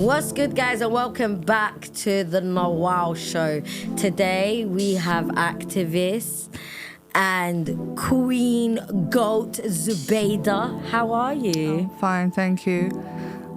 What's good, guys, and welcome back to the Nawal Show. Today we have activist and Queen Goat Zoubida. How are you? Fine, thank you.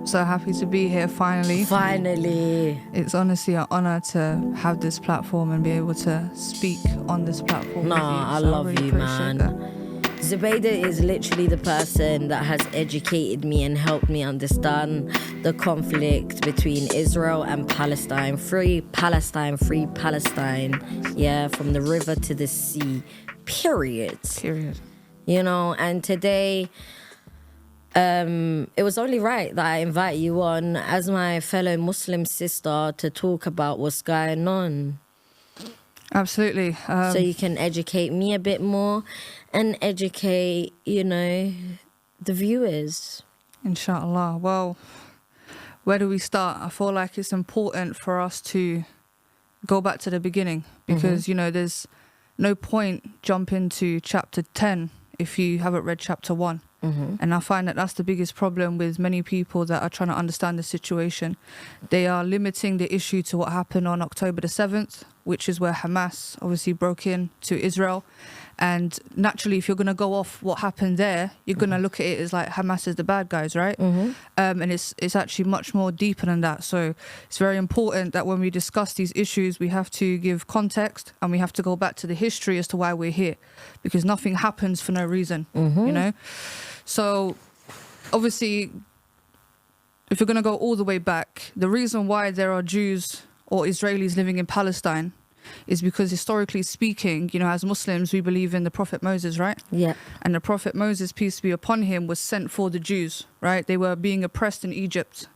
So happy to be here finally. Finally. It's honestly an honor to have this platform and be able to speak on this platform. Nah, I love you, man. Zoubida is literally the person that has educated me and helped me understand the conflict between Israel and Palestine. Free Palestine, free Palestine. Yeah, from the river to the sea. Period. You know, and today, it was only right that I invite you on as my fellow Muslim sister to talk about what's going on. Absolutely. So you can educate me a bit more and educate, you know, the viewers. Inshallah. Well, where do we start? I feel like it's important for us to go back to the beginning because, you know, there's no point jumping to chapter 10 if you haven't read chapter 1. And I find that that's the biggest problem with many people that are trying to understand the situation. They are limiting the issue to what happened on October the 7th, which is where Hamas obviously broke in to Israel. And naturally, if you're going to go off what happened there, you're going to look at it as like Hamas is the bad guys, right? And it's actually much more deeper than that. So it's very important that when we discuss these issues, we have to give context and we have to go back to the history as to why we're here, because nothing happens for no reason, you know? So obviously, if you're going to go all the way back, the reason why there are Jews or Israelis living in Palestine is because historically speaking, you know, as Muslims, we believe in the Prophet Moses, right? Yeah. And the Prophet Moses, peace be upon him, was sent for the Jews, right? They were being oppressed in Egypt.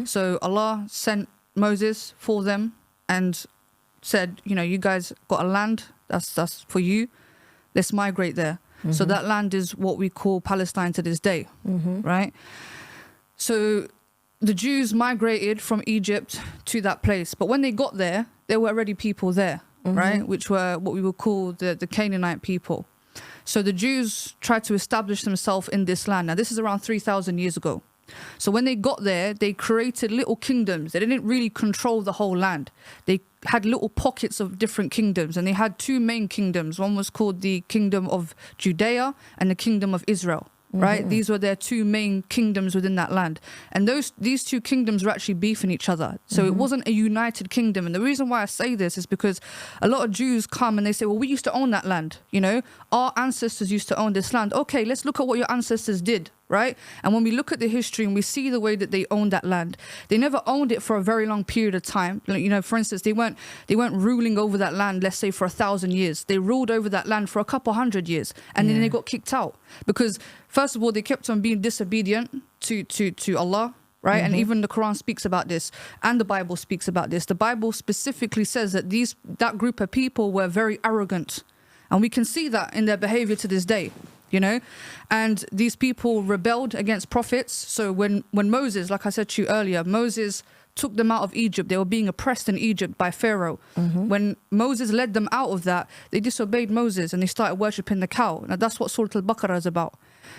So Allah sent Moses for them and said, you know, you guys got a land, that's for you. Let's migrate there. So that land is what we call Palestine to this day, right? So the Jews migrated from Egypt to that place. But when they got there were already people there, right? Which were what we would call the Canaanite people. So the Jews tried to establish themselves in this land. Now, this is around 3,000 years ago. So when they got there, they created little kingdoms. They didn't really control the whole land. They had little pockets of different kingdoms, and they had two main kingdoms. One was called the Kingdom of Judea and the Kingdom of Israel. Right? These were their two main kingdoms within that land. And these two kingdoms were actually beefing each other. So it wasn't a united kingdom. And the reason why I say this is because a lot of Jews come and they say, well, we used to own that land. You know, our ancestors used to own this land. Okay, let's look at what your ancestors did. Right? And when we look at the history and we see the way that they owned that land, they never owned it for a very long period of time. You know, for instance, they weren't ruling over that land, let's say, for 1,000 years. They ruled over that land for a couple hundred years, and then they got kicked out because, first of all, they kept on being disobedient to Allah. Right? And even the Quran speaks about this, and the Bible speaks about this. The Bible specifically says that that group of people were very arrogant, and we can see that in their behavior to this day. You know, and these people rebelled against prophets. So when Moses, like I said to you earlier, Moses took them out of Egypt. They were being oppressed in Egypt by Pharaoh. When Moses led them out of that, they disobeyed Moses and they started worshipping the cow. Now that's what Surah Al-Baqarah is about.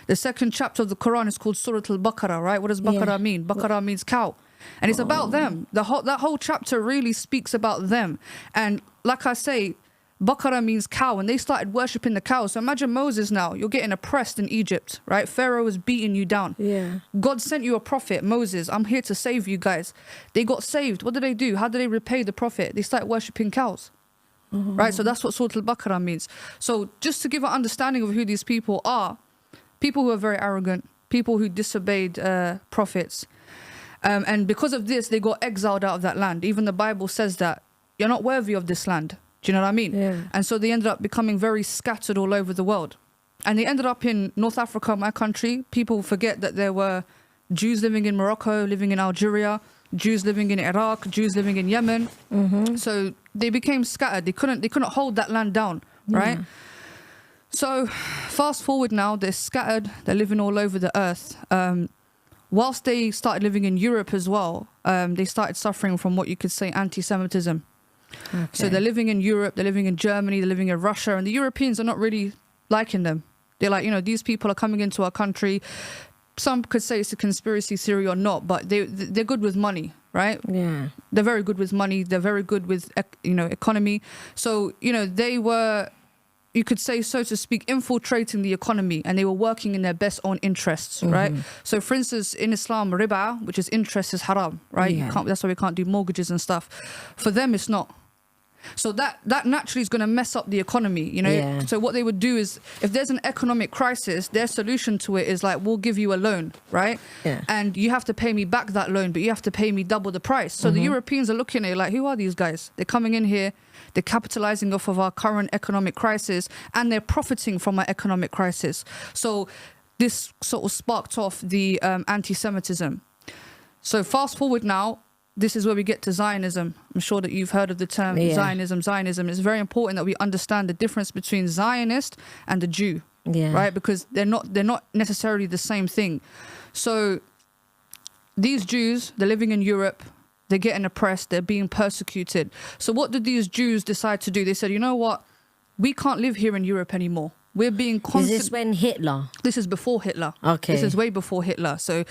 The second chapter of the Quran is called Surah Al-Baqarah, right? What does Baqarah mean? Baqarah means cow. And it's about them. That whole chapter really speaks about them. And like I say, Baqarah means cow, and they started worshipping the cow. So imagine Moses now, you're getting oppressed in Egypt, right? Pharaoh is beating you down. Yeah. God sent you a prophet, Moses. I'm here to save you guys. They got saved. What did they do? How did they repay the prophet? They started worshipping cows. Right? So that's what Surah Al-Baqarah means. So just to give an understanding of who these people are, people who are very arrogant, people who disobeyed prophets. And because of this, they got exiled out of that land. Even the Bible says that you're not worthy of this land. Do you know what I mean? Yeah. And so they ended up becoming very scattered all over the world. And they ended up in North Africa, my country. People forget that there were Jews living in Morocco, living in Algeria, Jews living in Iraq, Jews living in Yemen. So they became scattered. They couldn't hold that land down, right? So fast forward now, they're scattered. They're living all over the earth. Whilst they started living in Europe as well, they started suffering from what you could say anti-Semitism. Okay. So they're living in Europe, they're living in Germany, they're living in Russia, and the Europeans are not really liking them. They're like, you know, these people are coming into our country. Some could say it's a conspiracy theory or not, but they're good with money, right? Yeah. They're very good with money. They're very good with, economy. So, they were, you could say, so to speak, infiltrating the economy, and they were working in their best own interests, right? So, for instance, in Islam, riba, which is interest, is haram, right? Yeah. That's why we can't do mortgages and stuff. For them, it's not. So that naturally is going to mess up the economy, Yeah. So what they would do is, if there's an economic crisis, their solution to it is like, we'll give you a loan, right? Yeah. And you have to pay me back that loan, but you have to pay me double the price. So the Europeans are looking at it like, who are these guys? They're coming in here, they're capitalizing off of our current economic crisis, and they're profiting from our economic crisis. So this sort of sparked off the anti-Semitism. So fast forward now, this is where we get to Zionism. I'm sure that you've heard of the term Zionism. Zionism. It's very important that we understand the difference between Zionist and the Jew, right? Because they're not necessarily the same thing. So these Jews, they're living in Europe, they're getting oppressed, they're being persecuted. So what did these Jews decide to do? They said, you know what? We can't live here in Europe anymore. We're being constant. Is this when Hitler? This is before Hitler. Okay. This is way before Hitler. So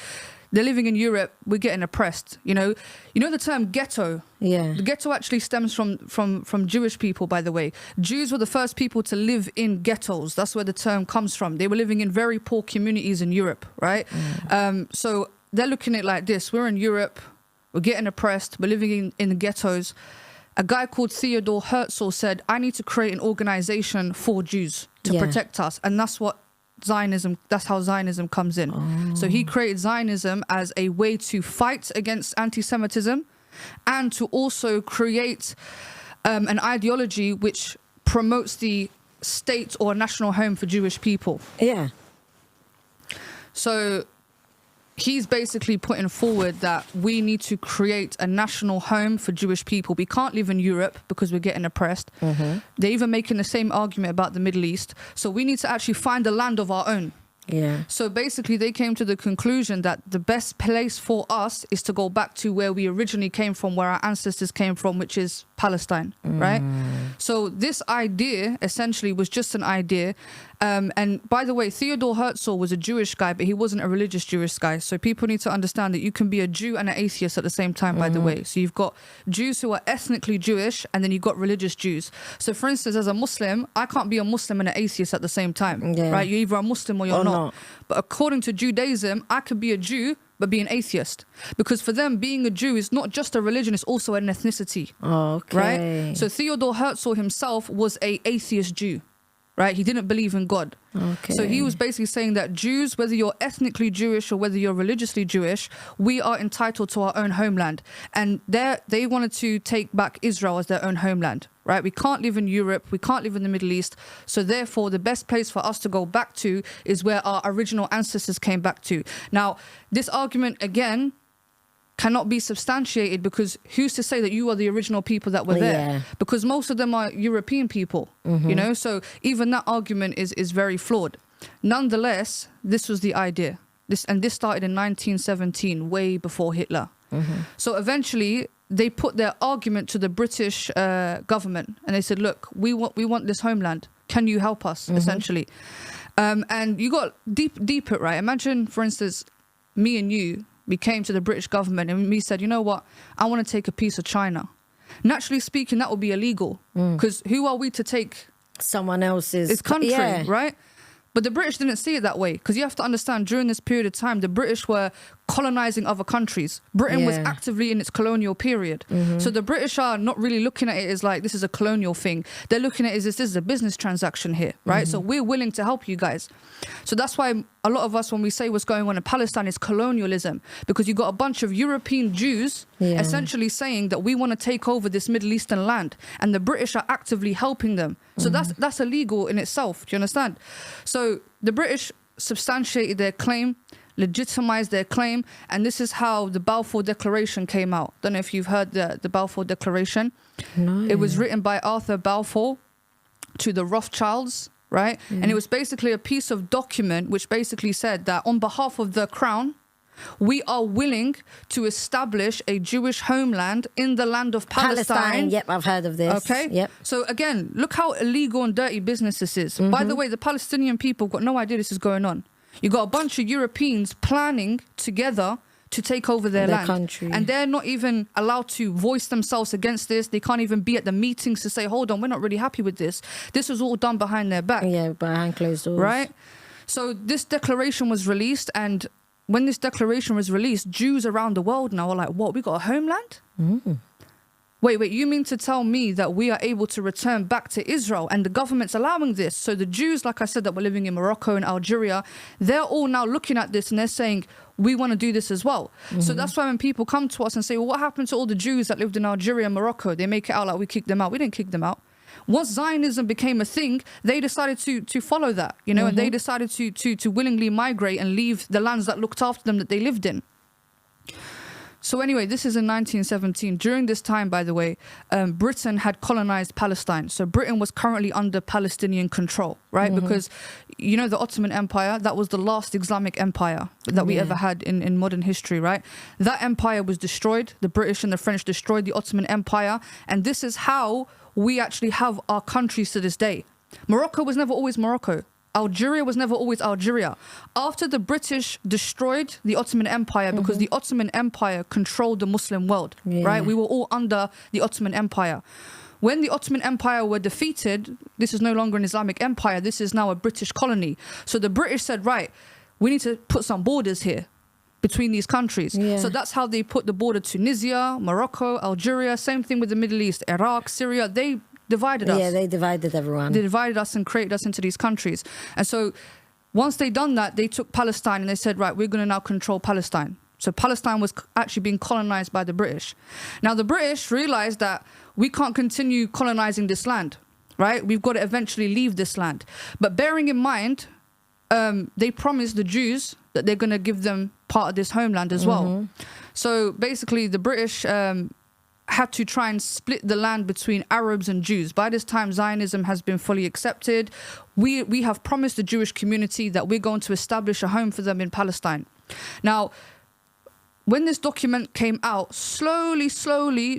they're living in Europe, we're getting oppressed. You know the term ghetto? Yeah. The ghetto actually stems from Jewish people, by the way. Jews were the first people to live in ghettos. That's where the term comes from. They were living in very poor communities in Europe, right? So they're looking at it like this. We're in Europe, we're getting oppressed, we're living in the ghettos. A guy called Theodor Herzl said, I need to create an organization for Jews to protect us. And that's how Zionism comes in. So he created Zionism as a way to fight against anti-Semitism and to also create an ideology which promotes the state or national home for Jewish people. Yeah. So he's basically putting forward that we need to create a national home for Jewish people. We can't live in Europe because we're getting oppressed. They're even making the same argument about the Middle East. So we need to actually find a land of our own. Yeah. So basically they came to the conclusion that the best place for us is to go back to where we originally came from, where our ancestors came from, which is Palestine, right? So this idea essentially was just an idea. And by the way, Theodor Herzl was a Jewish guy, but he wasn't a religious Jewish guy. So people need to understand that you can be a Jew and an atheist at the same time, by the way. So you've got Jews who are ethnically Jewish, and then you've got religious Jews. So for instance, as a Muslim, I can't be a Muslim and an atheist at the same time, right? You're either a Muslim or you're not. But according to Judaism, I could be a Jew but be an atheist, because for them being a Jew is not just a religion, it's also an ethnicity. Right? So Theodor Herzl himself was an atheist Jew, right? He didn't believe in God. So he was basically saying that Jews, whether you're ethnically Jewish or whether you're religiously Jewish, we are entitled to our own homeland. And they wanted to take back Israel as their own homeland, right? We can't live in Europe, we can't live in the Middle East. So therefore, the best place for us to go back to is where our original ancestors came back to. Now, this argument, again, cannot be substantiated, because who's to say that you are the original people that were there? Because most of them are European people, so even that argument is very flawed. Nonetheless, this was the idea. This started in 1917, way before Hitler. So eventually they put their argument to the British government, and they said, look, we want this homeland, can you help us? Essentially. And you got deep it, right? Imagine, for instance, me and you, we came to the British government and we said, you know what, I want to take a piece of China. Naturally speaking, that would be illegal, because who are we to take someone else's country, right? But the British didn't see it that way, because you have to understand, during this period of time, the British were colonizing other countries. Britain was actively in its colonial period. So the British are not really looking at it as like, this is a colonial thing. They're looking at it as this is a business transaction here, right? So we're willing to help you guys. So that's why a lot of us, when we say what's going on in Palestine, is colonialism, because you've got a bunch of European Jews essentially saying that we want to take over this Middle Eastern land, and the British are actively helping them. So that's illegal in itself. Do you understand? So the British substantiated their claim, legitimized their claim, and this is how the Balfour Declaration came out. Don't know if you've heard the Balfour Declaration. No. It was written by Arthur Balfour to the Rothschilds, right? And it was basically a piece of document which basically said that on behalf of the Crown, we are willing to establish a Jewish homeland in the land of Palestine. Yep, I've heard of this. Okay. Yep. So again, look how illegal and dirty business this is. By the way, the Palestinian people got no idea this is going on. You got a bunch of Europeans planning together to take over their land. Country. And they're not even allowed to voice themselves against this. They can't even be at the meetings to say, hold on, we're not really happy with this. This was all done behind their back. Yeah, behind closed doors. Right? So this declaration was released, and when this declaration was released, Jews around the world now are like, what, we got a homeland? Wait, you mean to tell me that we are able to return back to Israel and the government's allowing this? So the Jews, like I said, that were living in Morocco and Algeria, they're all now looking at this and they're saying, we want to do this as well. So that's why when people come to us and say, well, what happened to all the Jews that lived in Algeria and Morocco? They make it out like we kicked them out. We didn't kick them out. Once Zionism became a thing, they decided to follow that, you know, and they decided to willingly migrate and leave the lands that looked after them that they lived in. So anyway, this is in 1917. During this time, by the way, Britain had colonized Palestine. So Britain was currently under Palestinian control, right? Because, you know, the Ottoman Empire, that was the last Islamic empire that we ever had in modern history, right? That empire was destroyed. The British and the French destroyed the Ottoman Empire. And this is how we actually have our countries to this day. Morocco was never always Morocco. Algeria was never always Algeria. After the British destroyed the Ottoman Empire, because the Ottoman Empire controlled the Muslim world, right? We were all under the Ottoman Empire. When the Ottoman Empire were defeated, this is no longer an Islamic empire. This is now a British colony. So the British said, right, we need to put some borders here between these countries. So that's how they put the border: Tunisia, Morocco, Algeria. Same thing with the Middle East, Iraq, Syria. They divided us. Yeah, they divided everyone. They divided us and created us into these countries. And so once they done that, they took Palestine and they said, right, we're going to now control Palestine. So Palestine was actually being colonized by the British. Now the British realized that we can't continue colonizing this land, right? We've got to eventually leave this land. But bearing in mind, they promised the Jews that they're going to give them part of this homeland as well. So basically the British had to try and split the land between Arabs and Jews. By this time, Zionism has been fully accepted. We have promised the Jewish community that we're going to establish a home for them in Palestine. Now, when this document came out, slowly,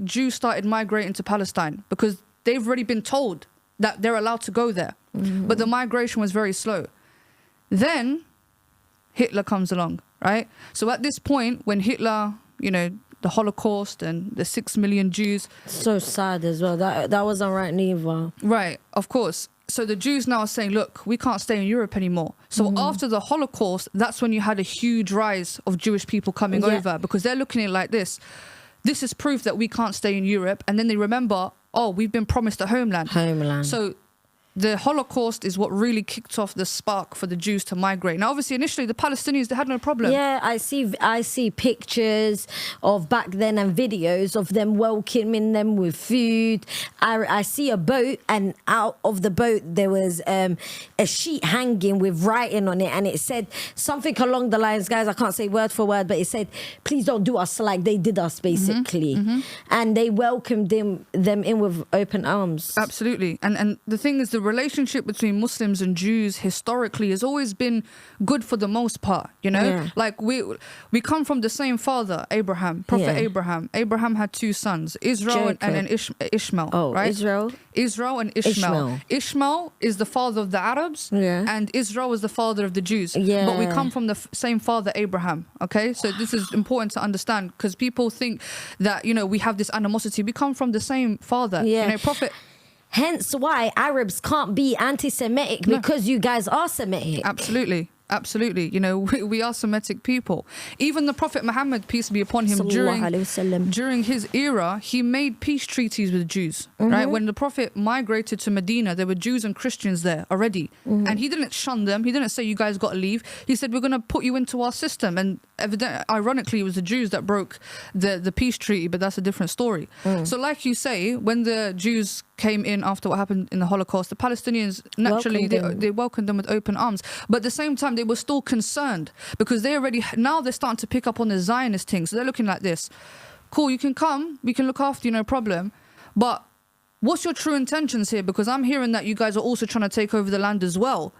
Jews started migrating to Palestine because they've already been told that they're allowed to go there. But the migration was very slow. Then Hitler comes along, right? So at this point, when Hitler, you know, the Holocaust and the 6 million Jews. So sad as well. That wasn't right neither. Right, of course. So the Jews now are saying, look, we can't stay in Europe anymore. So after the Holocaust, that's when you had a huge rise of Jewish people coming over, because they're looking at it like this. This is proof that we can't stay in Europe. And then they remember, oh, we've been promised a homeland. So the Holocaust is what really kicked off the spark for the Jews to migrate. Now, obviously, initially, the Palestinians, they had no problem. Yeah, I see pictures of back then and videos of them welcoming them with food. I see a boat, and out of the boat, there was a sheet hanging with writing on it, and it said something along the lines, guys, I can't say word for word, but it said, please don't do us like they did us, basically. And they welcomed them in with open arms. Absolutely. And the thing is, the relationship between Muslims and Jews historically has always been good for the most part, you know? Like we come from the same father, Abraham, Prophet Abraham. Abraham had 2 sons, Israel and Ishmael, right? Israel and Ishmael. Ishmael is the father of the Arabs, and Israel is the father of the Jews. But we come from the same father, Abraham, okay? So this is important to understand, because people think that, you know, we have this animosity. We come from the same father. You know, Prophet... Hence why Arabs can't be anti-Semitic, because you guys are Semitic. Absolutely. You know, we are Semitic people. Even the Prophet Muhammad, peace be upon him, during his era, he made peace treaties with Jews, right? When the Prophet migrated to Medina, there were Jews and Christians there already. And he didn't shun them. He didn't say, you guys got to leave. He said, we're going to put you into our system. And ironically, it was the Jews that broke the peace treaty, but that's a different story. So like you say, when the Jews came in after what happened in the Holocaust, the Palestinians, naturally, they welcomed them with open arms. But at the same time, they were still concerned, because now they're starting to pick up on the Zionist thing. So they're looking like this. Cool, you can come, we can look after you, no problem. But what's your true intentions here? Because I'm hearing that you guys are also trying to take over the land as well.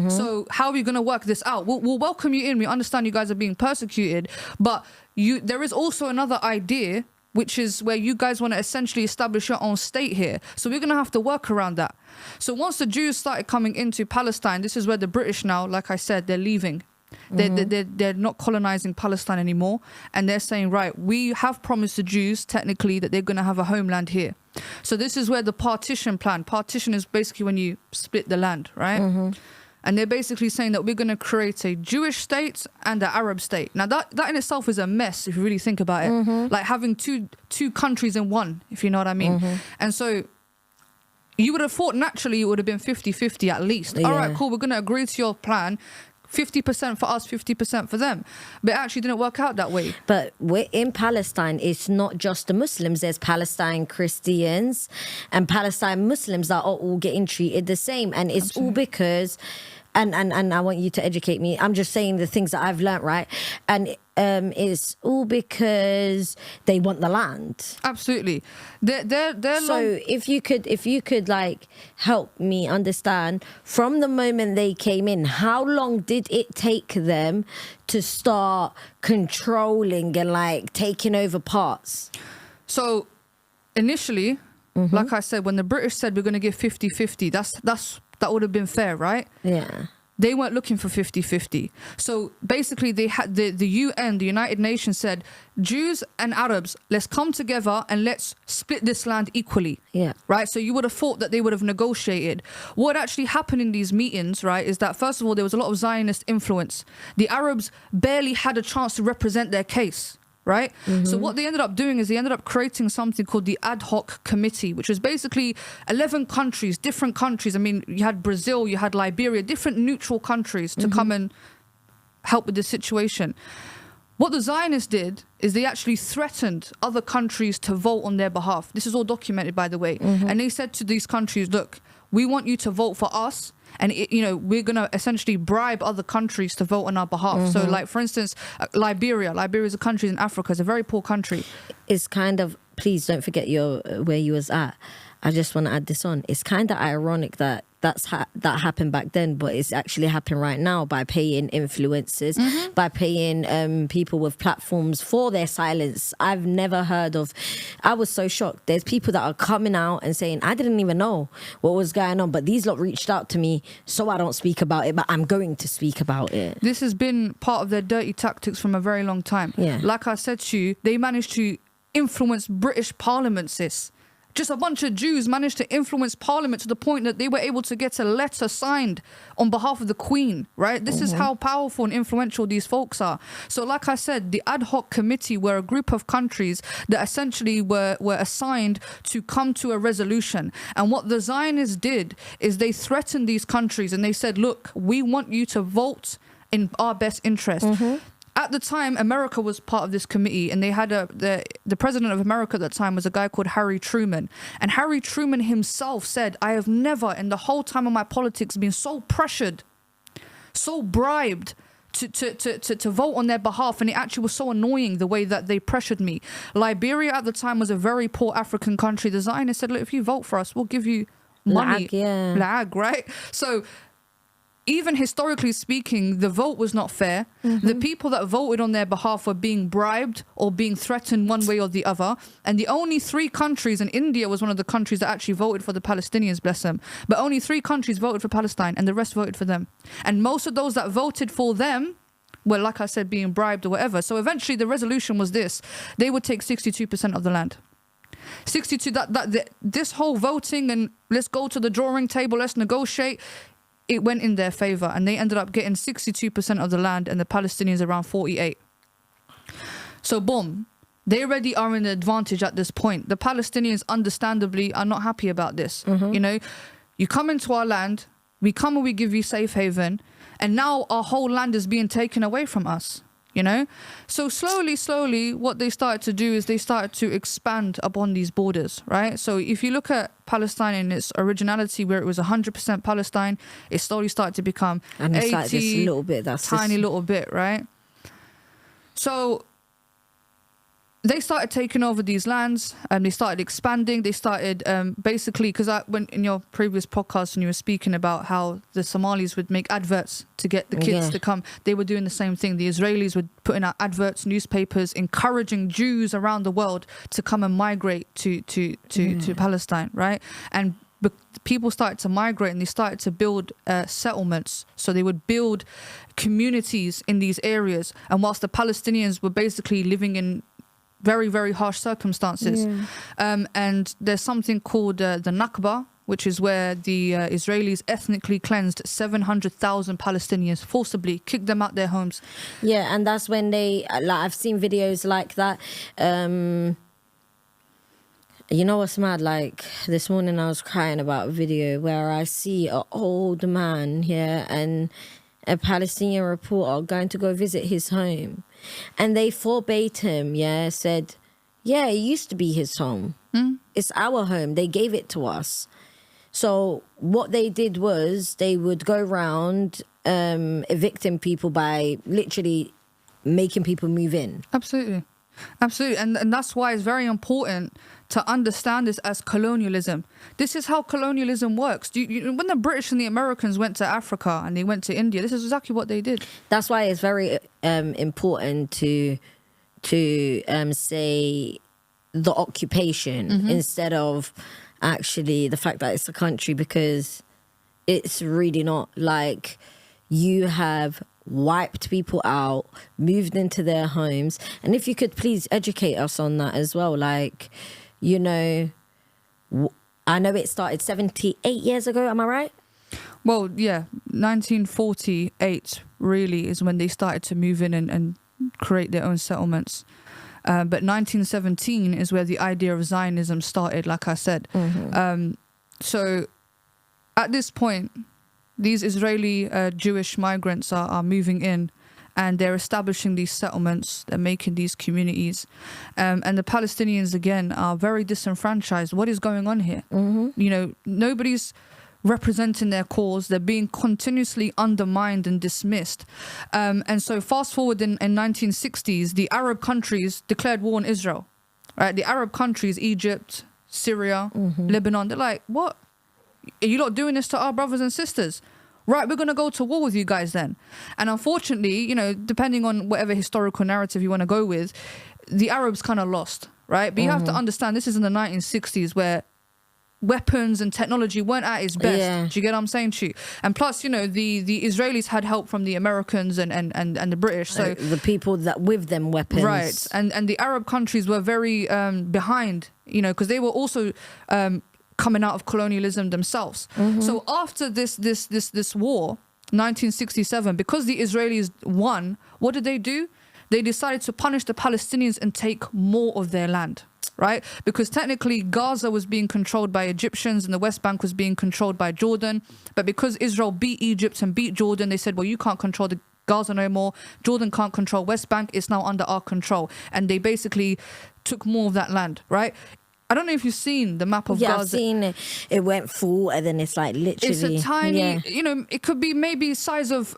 So how are we going to work this out? We'll welcome you in. We understand you guys are being persecuted, but there is also another idea, which is where you guys want to essentially establish your own state here. So we're going to have to work around that. So once the Jews started coming into Palestine, this is where the British now, like I said, they're leaving. They're not colonizing Palestine anymore, and they're saying, right, we have promised the Jews technically that they're going to have a homeland here. So this is where the partition is basically when you split the land, right? And they're basically saying that we're going to create a Jewish state and an Arab state. Now that in itself is a mess if you really think about it. Like having two countries in one, if you know what I mean. And so you would have thought naturally it would have been 50-50 at least. All right, cool, we're going to agree to your plan. 50% for us, 50% for them. But it actually didn't work out that way. But we're in Palestine, it's not just the Muslims. There's Palestine Christians and Palestine Muslims that are all getting treated the same. And it's all because, and I want you to educate me. I'm just saying the things that I've learnt, right? And it's all because they want the land. Absolutely. So if you could like help me understand, from the moment they came in, how long did it take them to start controlling and like taking over parts? So initially, like I said, when the British said we're going to give 50-50, that would have been fair, right? Yeah. They weren't looking for 50-50. So basically they had the UN, the United Nations said, Jews and Arabs, let's come together and let's split this land equally. Yeah. Right? So you would have thought that they would have negotiated. What actually happened in these meetings, right, is that first of all, there was a lot of Zionist influence. The Arabs barely had a chance to represent their case. Right? So what they ended up doing is they ended up creating something called the Ad Hoc Committee, which was basically 11 countries, different countries. I mean, you had Brazil, you had Liberia, different neutral countries to come and help with the situation. What the Zionists did is they actually threatened other countries to vote on their behalf. This is all documented, by the way. And they said to these countries, look, we want you to vote for us. And, we're going to essentially bribe other countries to vote on our behalf. So, like, for instance, Liberia is a country in Africa. It's a very poor country. It's kind of, please don't forget where you was at. I just want to add this on. It's kind of ironic that that happened back then, but it's actually happening right now by paying influencers, by paying people with platforms for their silence. I've never heard of. I was so shocked. There's people that are coming out and saying, I didn't even know what was going on, but these lot reached out to me, so I don't speak about it, but I'm going to speak about it. This has been part of their dirty tactics from a very long time. Yeah. Like I said to you, they managed to influence British Parliament, sis. Just a bunch of Jews managed to influence Parliament to the point that they were able to get a letter signed on behalf of the Queen, right? This is how powerful and influential these folks are. So like I said, the Ad Hoc Committee were a group of countries that essentially were assigned to come to a resolution. And what the Zionists did is they threatened these countries and they said, look, we want you to vote in our best interest. At the time, America was part of this committee, and they had the president of America at that time was a guy called Harry Truman. And Harry Truman himself said, I have never in the whole time of my politics been so pressured, so bribed to vote on their behalf. And it actually was so annoying the way that they pressured me. Liberia at the time was a very poor African country. The Zionists said, look, if you vote for us, we'll give you money. Lag, right? So even historically speaking, the vote was not fair. The people that voted on their behalf were being bribed or being threatened one way or the other. And the only 3 countries, and India was one of the countries that actually voted for the Palestinians, bless them. But only 3 countries voted for Palestine and the rest voted for them. And most of those that voted for them were, like I said, being bribed or whatever. So eventually the resolution was this. They would take 62% of the land. 62, this whole voting and let's go to the drawing table, let's negotiate, it went in their favor, and they ended up getting 62% of the land and the Palestinians around 48. So boom, they already are in the advantage at this point. The Palestinians understandably are not happy about this. You come into our land, we come and we give you safe haven, and now our whole land is being taken away from us. So slowly what they started to do is they started to expand upon these borders, right? So if you look at Palestine in its originality, where it was 100% Palestine, it slowly started to become and it's 80, like this little bit, little bit, right? So they started taking over these lands and they started expanding. They started basically, because when in your previous podcast when you were speaking about how the Somalis would make adverts to get the kids to come, they were doing the same thing. The Israelis were putting out adverts, newspapers, encouraging Jews around the world to come and migrate to Palestine, right? And people started to migrate and they started to build settlements. So they would build communities in these areas. And whilst the Palestinians were basically living in very, very harsh circumstances. And there's something called the Nakba, which is where the Israelis ethnically cleansed 700,000 Palestinians, forcibly kicked them out their homes. Yeah, and that's when they, like, I've seen videos like that. You know what's mad? Like, this morning I was crying about a video where I see an old man here and a Palestinian reporter going to go visit his home. And they forbade him, said, yeah, it used to be his home. It's our home. They gave it to us. So what they did was they would go around evicting people by literally making people move in. Absolutely. And that's why it's very important to understand this as colonialism. This is how colonialism works. When the British and the Americans went to Africa and they went to India, this is exactly what they did. That's why it's very important to say the occupation instead of actually the fact that it's a country, because it's really not. Like, you have wiped people out, moved into their homes. And if you could please educate us on that as well. Like, you know, I know it started 78 years ago, am I right? Well, yeah, 1948 really is when they started to move in and create their own settlements. But 1917 is where the idea of Zionism started, like I said. So at this point, these Israeli Jewish migrants are moving in and they're establishing these settlements, they're making these communities. And the Palestinians, again, are very disenfranchised. What is going on here? You know, nobody's representing their cause. They're being continuously undermined and dismissed. And so fast forward in 1960s, the Arab countries declared war on Israel. Right? The Arab countries, Egypt, Syria, Lebanon, they're like, what? Are you not doing this to our brothers and sisters? Right, we're going to go to war with you guys then. And unfortunately, you know, depending on whatever historical narrative you want to go with, the Arabs kind of lost, right? But you have to understand, this is in the 1960s where weapons and technology weren't at its best. Do you get what I'm saying to you? And plus, you know, the Israelis had help from the Americans and the British. So the people that with them weapons. Right. And the Arab countries were very behind, you know, because they were also coming out of colonialism themselves. So after this war, 1967, because the Israelis won, what did? They decided to punish the Palestinians and take more of their land, right? Because technically Gaza was being controlled by Egyptians and the West Bank was being controlled by Jordan. But because Israel beat Egypt and beat Jordan, they said, well, you can't control the Gaza no more. Jordan can't control West Bank. It's now under our control. And they basically took more of that land, right? I don't know if you've seen the map of Gaza. Yeah, I've seen it. It went full and then it's like literally... It's a tiny, you know, it could be maybe size of,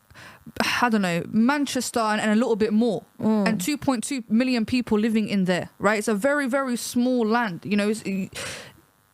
I don't know, Manchester and a little bit more. And 2.2 million people living in there, right? It's a very, very small land. You know, it's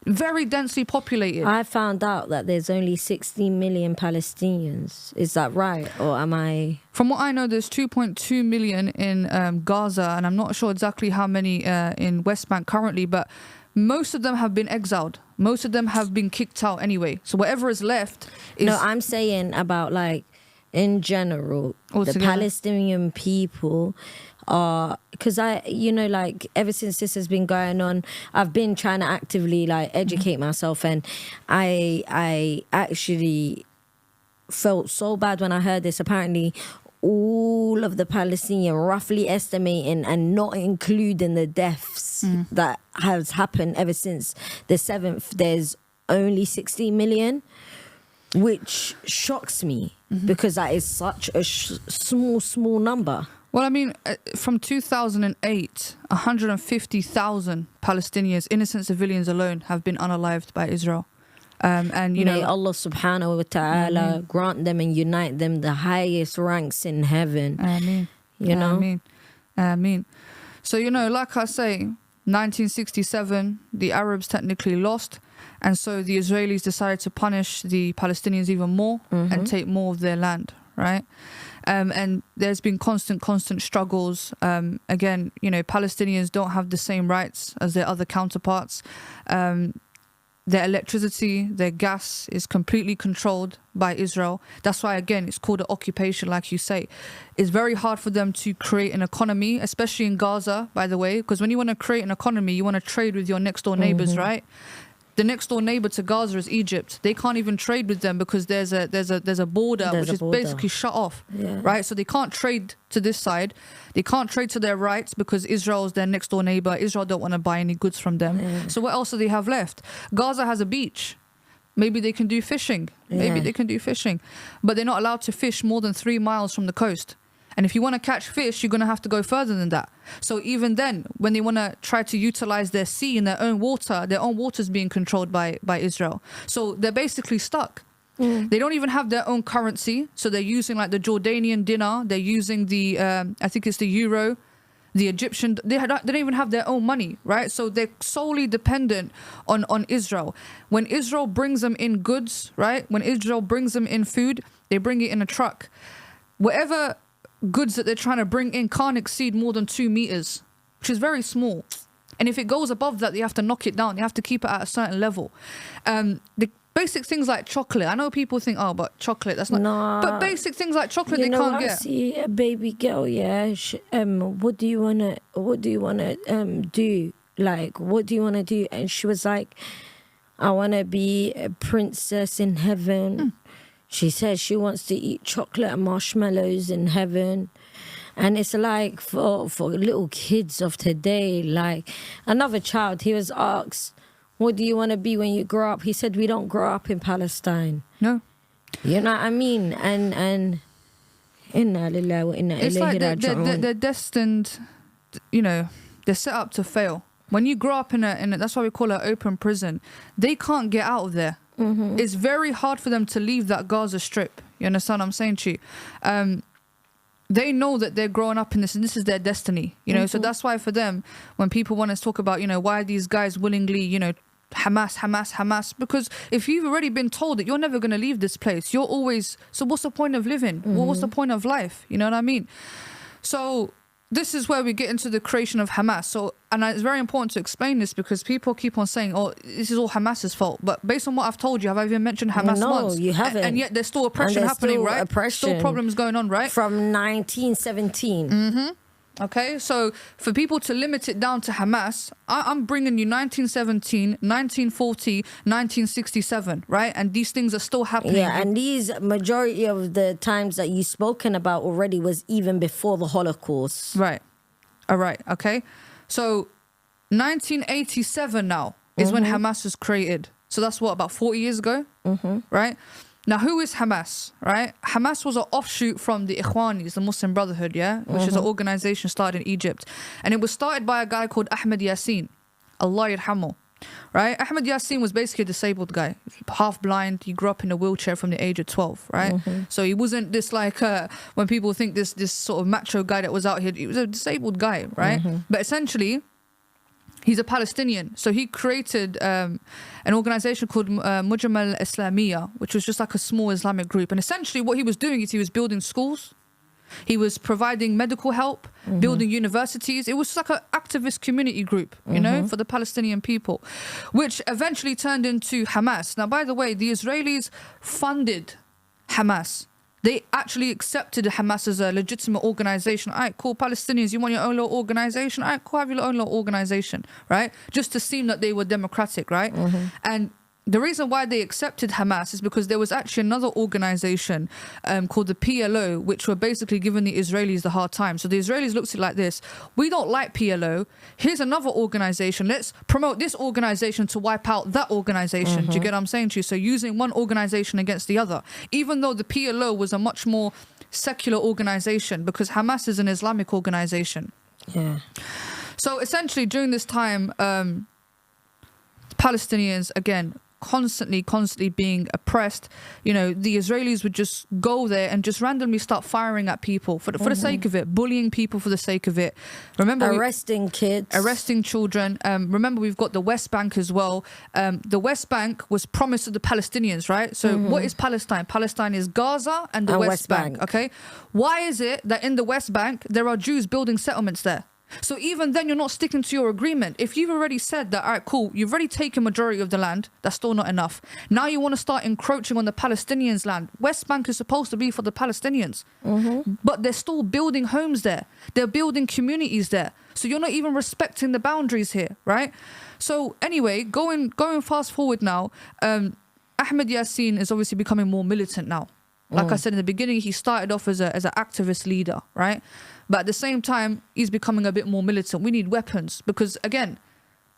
very densely populated. I found out that there's only 16 million Palestinians. Is that right? Or am I... From what I know, there's 2.2 million in Gaza. And I'm not sure exactly how many in West Bank currently, but... most of them have been exiled. Most of them have been kicked out anyway. So whatever is left is... No, I'm saying about, like, in general, the Palestinian people are... Because you know, like, ever since this has been going on, I've been trying to actively, like, educate myself. And I actually felt so bad when I heard this. Apparently... all of the Palestinian, roughly estimating and not including the deaths that has happened ever since the 7th, there's only 16 million, which shocks me because that is such a small number. Well, I mean, from 2008, 150,000 Palestinians, innocent civilians alone, have been unalived by Israel. And you know, Allah subhanahu wa ta'ala grant them and unite them the highest ranks in heaven. Ameen. You know? Ameen. So, you know, like I say, 1967, the Arabs technically lost. And so the Israelis decided to punish the Palestinians even more and take more of their land, right? And there's been constant struggles. Again, you know, Palestinians don't have the same rights as their other counterparts. Their electricity, their gas is completely controlled by Israel. That's why, again, it's called an occupation, like you say. It's very hard for them to create an economy, especially in Gaza, by the way, because when you want to create an economy, you want to trade with your next door neighbors, right? The next door neighbor to Gaza is Egypt. They can't even trade with them because there's a border which is basically shut off, right? So they can't trade to this side. They can't trade to their rights because Israel is their next door neighbor. Israel don't want to buy any goods from them. So what else do they have left? Gaza has a beach. Maybe they can do fishing. But they're not allowed to fish more than 3 miles from the coast. And if you want to catch fish, you're going to have to go further than that. So even then, when they want to try to utilize their sea and their own water is being controlled by Israel. So they're basically stuck. They don't even have their own currency. So they're using like the Jordanian dinar. They're using the, I think it's the euro, the Egyptian. They don't even have their own money, right? So they're solely dependent on Israel. When Israel brings them in goods, right? When Israel brings them in food, they bring it in a truck. Whatever goods that they're trying to bring in can't exceed more than 2 meters, which is very small. And if it goes above that, they have to knock it down. They have to keep it at a certain level. The basic things like chocolate. I know people think, oh, but chocolate, that's not. No. But basic things like chocolate, they can't get. See a baby girl, yeah. What do you wanna do? Like, what do you wanna do? And she was like, I wanna be a princess in heaven. She says she wants to eat chocolate and marshmallows in heaven. And it's like for little kids of today, like another child, he was asked, what do you want to be when you grow up? He said, we don't grow up in Palestine. No. You know what I mean? And inna lillahi wa inna it's ilayhi like raji'un. they're destined, you know, they're set up to fail. When you grow up in a that's why we call it open prison, they can't get out of there. It's very hard for them to leave that Gaza Strip. You understand what I'm saying to you? They know that they're growing up in this and this is their destiny, you know? So that's why for them, when people want to talk about, you know, why these guys willingly, you know, Hamas, because if you've already been told that you're never going to leave this place, you're always, so what's the point of living? What's the point of life? You know what I mean? So this is where we get into the creation of Hamas. So, and it's very important to explain this because people keep on saying, oh, this is all Hamas's fault. But based on what I've told you, have I even mentioned Hamas once? No, you haven't. And yet there's still oppression happening, right? Still problems going on, right? From 1917. Okay, so for people to limit it down to Hamas, I'm bringing you 1917, 1940, 1967, right? And these things are still happening. Yeah, and these majority of the times that you've spoken about already was even before the Holocaust. Right. All right, okay. So 1987 now is when Hamas was created. So that's what, about 40 years ago, right? Now, who is Hamas, right? Hamas was an offshoot from the Ikhwanis, the Muslim Brotherhood, yeah? Which is an organization started in Egypt. And it was started by a guy called Ahmed Yassin. Allah yarhamu, right? Ahmed Yassin was basically a disabled guy, half blind. He grew up in a wheelchair from the age of 12, right? So he wasn't this like, when people think this sort of macho guy that was out here, he was a disabled guy, right? But essentially, he's a Palestinian. So he created an organization called Mujam al-Islamiyya, which was just like a small Islamic group. And essentially what he was doing is he was building schools. He was providing medical help, building universities. It was like an activist community group, you know, for the Palestinian people, which eventually turned into Hamas. Now, by the way, the Israelis funded Hamas. They actually accepted Hamas as a legitimate organization. All right, cool, Palestinians, you want your own little organization? All right, cool, have your own little organization, right? Just to seem that they were democratic, right? And the reason why they accepted Hamas is because there was actually another organization called the PLO, which were basically giving the Israelis the hard time. So the Israelis looked at it like this: we don't like PLO. Here's another organization. Let's promote this organization to wipe out that organization. Do you get what I'm saying to you? So using one organization against the other, even though the PLO was a much more secular organization, because Hamas is an Islamic organization. Yeah. So essentially during this time, Palestinians, again, constantly being oppressed. You know, the Israelis would just go there and just randomly start firing at people for the sake of it, bullying people for the sake of it. Remember, arresting kids, arresting children. Remember, we've got the West Bank as well. The West Bank was promised to the Palestinians, right? So what is Palestine? Palestine is Gaza and the West Bank. Okay, why is it that in the West Bank there are Jews building settlements there? So even then, you're not sticking to your agreement. If you've already said that, all right, cool, you've already taken majority of the land, that's still not enough. Now you want to start encroaching on the Palestinians' land. West Bank is supposed to be for the Palestinians. But they're still building homes there. They're building communities there. So you're not even respecting the boundaries here, right? So anyway, going fast forward now, Ahmed Yassin is obviously becoming more militant now. Like I said in the beginning, he started off as an activist leader, right? But at the same time, he's becoming a bit more militant. We need weapons because, again,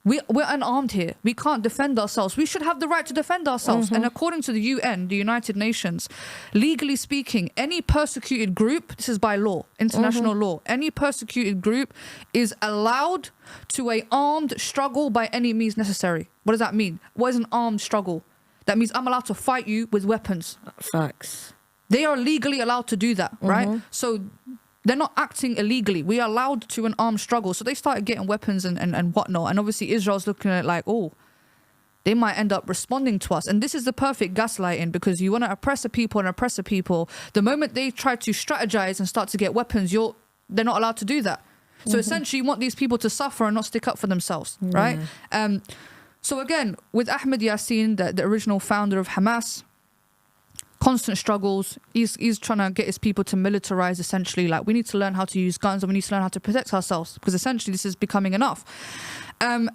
we're unarmed here. We can't defend ourselves. We should have the right to defend ourselves. And according to the UN, the United Nations, legally speaking, any persecuted group, this is by law, international law, any persecuted group is allowed to an armed struggle by any means necessary. What does that mean? What is an armed struggle? That means I'm allowed to fight you with weapons. Facts. They are legally allowed to do that, right? So they're not acting illegally. We are allowed to an armed struggle. So they started getting weapons and whatnot. And obviously Israel's looking at it like, oh, they might end up responding to us. And this is the perfect gaslighting because you want to oppress a people. The moment they try to strategize and start to get weapons, they're not allowed to do that. So essentially you want these people to suffer and not stick up for themselves, right? So again, with Ahmed Yassin, the original founder of Hamas, constant struggles. He's trying to get his people to militarize, essentially. Like, we need to learn how to use guns and we need to learn how to protect ourselves because essentially this is becoming enough. And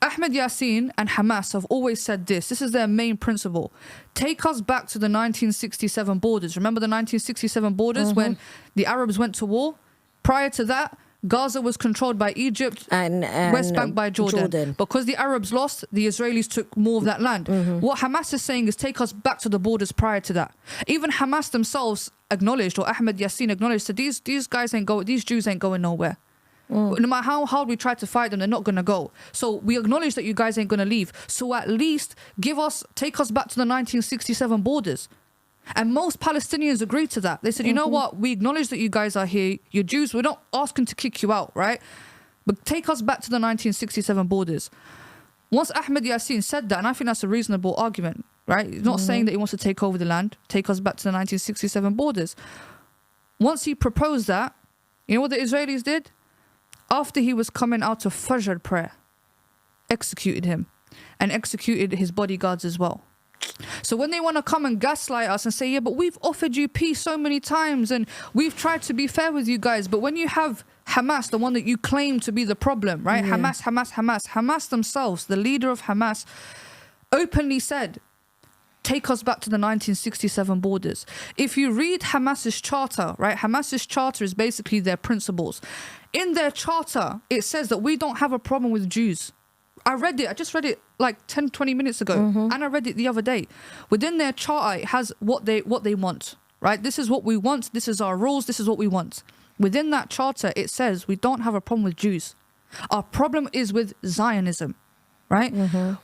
Ahmed Yassin and Hamas have always said this. This is their main principle. Take us back to the 1967 borders. Remember the 1967 borders when the Arabs went to war? Prior to that, Gaza was controlled by Egypt and West Bank by Jordan. Because the Arabs lost, the Israelis took more of that land. What Hamas is saying is take us back to the borders prior to that. Even Hamas themselves acknowledged, or Ahmed Yassin acknowledged, that these Jews ain't going nowhere. No matter how hard we try to fight them, they're not going to go. So we acknowledge that you guys ain't going to leave. So at least take us back to the 1967 borders. And most Palestinians agreed to that. They said, you know what? We acknowledge that you guys are here. You're Jews. We're not asking to kick you out, right? But take us back to the 1967 borders. Once Ahmed Yassin said that, and I think that's a reasonable argument, right? He's not saying that he wants to take over the land. Take us back to the 1967 borders. Once he proposed that, you know what the Israelis did? After he was coming out of Fajr prayer, executed him and executed his bodyguards as well. So when they want to come and gaslight us and say, yeah, but we've offered you peace so many times and we've tried to be fair with you guys. But when you have Hamas, the one that you claim to be the problem, right? Yeah. Hamas themselves, the leader of Hamas, openly said, take us back to the 1967 borders. If you read Hamas's charter, right? Hamas's charter is basically their principles. In their charter, it says that we don't have a problem with Jews. I just read it like 10, 20 minutes ago. And I read it the other day. Within their charter, it has what they want, right? This is what we want. This is our rules. This is what we want. Within that charter, it says we don't have a problem with Jews. Our problem is with Zionism, right?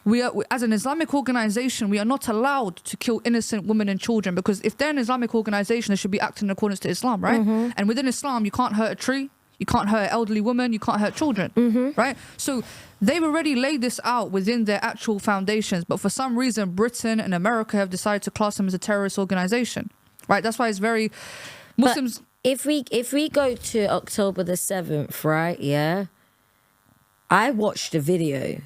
We are, as an Islamic organization, we are not allowed to kill innocent women and children because if they're an Islamic organization, they should be acting in accordance to Islam, right? And within Islam, you can't hurt a tree. You can't hurt an elderly woman. You can't hurt children, right? So they've already laid this out within their actual foundations. But for some reason, Britain and America have decided to class them as a terrorist organization, right? That's why it's very Muslims. But if we go to October the 7th, right? Yeah. I watched a video,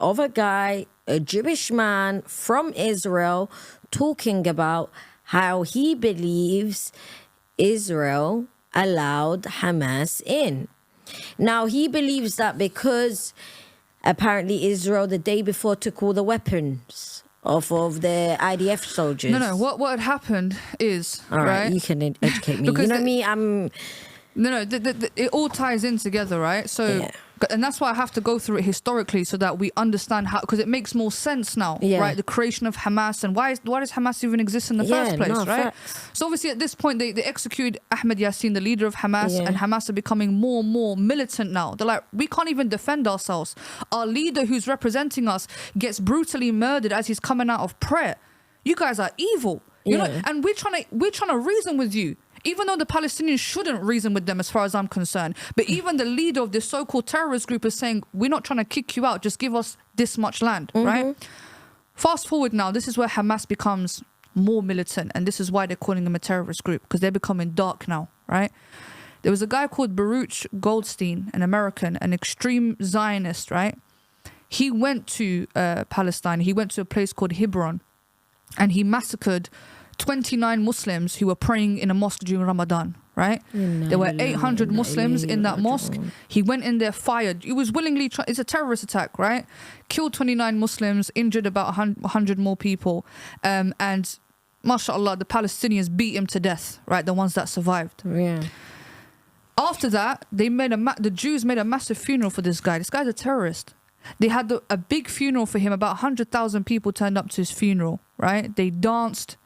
of a guy, a Jewish man from Israel, talking about how he believes Israel allowed Hamas in. Now, he believes that because apparently Israel the day before took all the weapons off of the IDF soldiers. No. What had happened is, all right? You can educate me. You know me, it all ties in together, right? So, and that's why I have to go through it historically so that we understand how, because it makes more sense now, right? The creation of Hamas and why does Hamas even exist in the first place, right? Facts. So obviously at this point they executed Ahmed Yassin, the leader of Hamas, and Hamas are becoming more and more militant now. They're like, we can't even defend ourselves. Our leader who's representing us gets brutally murdered as he's coming out of prayer. You guys are evil, you know, and we're trying to reason with you. Even though the Palestinians shouldn't reason with them as far as I'm concerned. But even the leader of this so-called terrorist group is saying, we're not trying to kick you out, just give us this much land, right? Fast forward now, this is where Hamas becomes more militant. And this is why they're calling them a terrorist group, because they're becoming dark now, right? There was a guy called Baruch Goldstein, an American, an extreme Zionist, right? He went to Palestine. He went to a place called Hebron, and he massacred 29 Muslims who were praying in a mosque during Ramadan, right? There were 800 Muslims in that mosque. He went in there, fired. He was willingly, it's a terrorist attack, right? Killed 29 Muslims, injured about 100 more people. And mashallah, the Palestinians beat him to death, right? The ones that survived. Yeah. After that, the Jews made a massive funeral for this guy. This guy's a terrorist. They had a big funeral for him. About 100,000 people turned up to his funeral, right? They danced.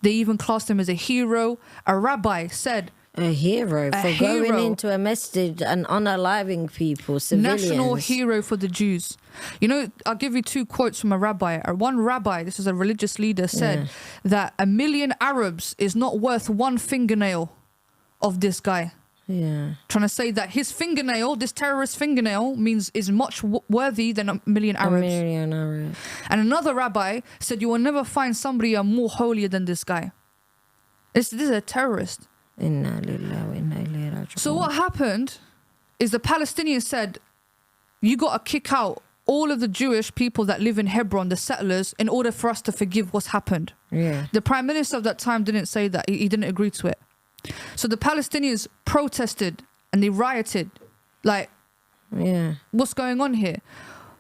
They even classed him as a hero. A rabbi said... A hero for going into a masjid and unaliving people, civilians. National hero for the Jews. You know, I'll give you 2 quotes from a rabbi. One rabbi, this is a religious leader, said that 1 million Arabs is not worth 1 fingernail of this guy. Yeah. Trying to say that his fingernail, this terrorist fingernail, is much worthy than 1 million Arabs. 1 million Arabs. And another rabbi said, you will never find somebody more holier than this guy. This is a terrorist. So what happened is the Palestinians said, you got to kick out all of the Jewish people that live in Hebron, the settlers, in order for us to forgive what's happened. Yeah. The prime minister of that time didn't say that. He didn't agree to it. So the Palestinians protested and they rioted. Like, what's going on here?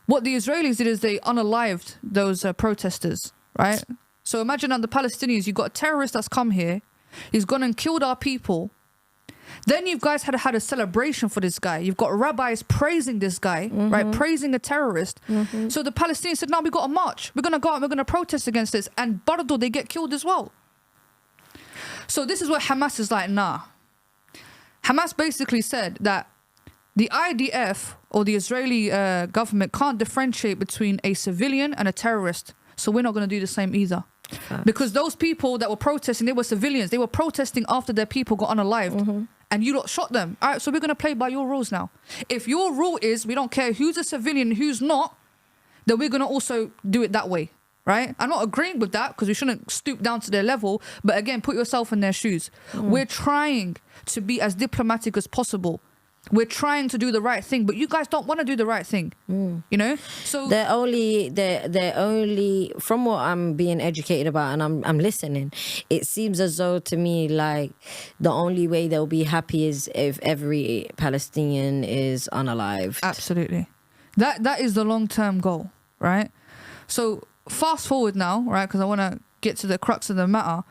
What the Israelis did is they unalived those protesters, right? So imagine on the Palestinians, you've got a terrorist that's come here. He's gone and killed our people. Then you guys had a celebration for this guy. You've got rabbis praising this guy, right? Praising a terrorist. So the Palestinians said, no, we got to march. We're going to go out and we're going to protest against this. And Bardo, they get killed as well. So this is what Hamas is like, nah. Hamas basically said that the IDF or the Israeli government can't differentiate between a civilian and a terrorist. So we're not going to do the same either. Because those people that were protesting, they were civilians. They were protesting after their people got unalived. And you lot shot them. All right, so we're going to play by your rules now. If your rule is we don't care who's a civilian, who's not, then we're going to also do it that way. Right? I'm not agreeing with that because we shouldn't stoop down to their level. But again, put yourself in their shoes. We're trying to be as diplomatic as possible. We're trying to do the right thing, but you guys don't want to do the right thing. You know? So they're only from what I'm being educated about and I'm listening, it seems as though to me like the only way they'll be happy is if every Palestinian is unalived. Absolutely. That is the long-term goal, right? So fast forward now, right? Because I want to get to the crux of the matter.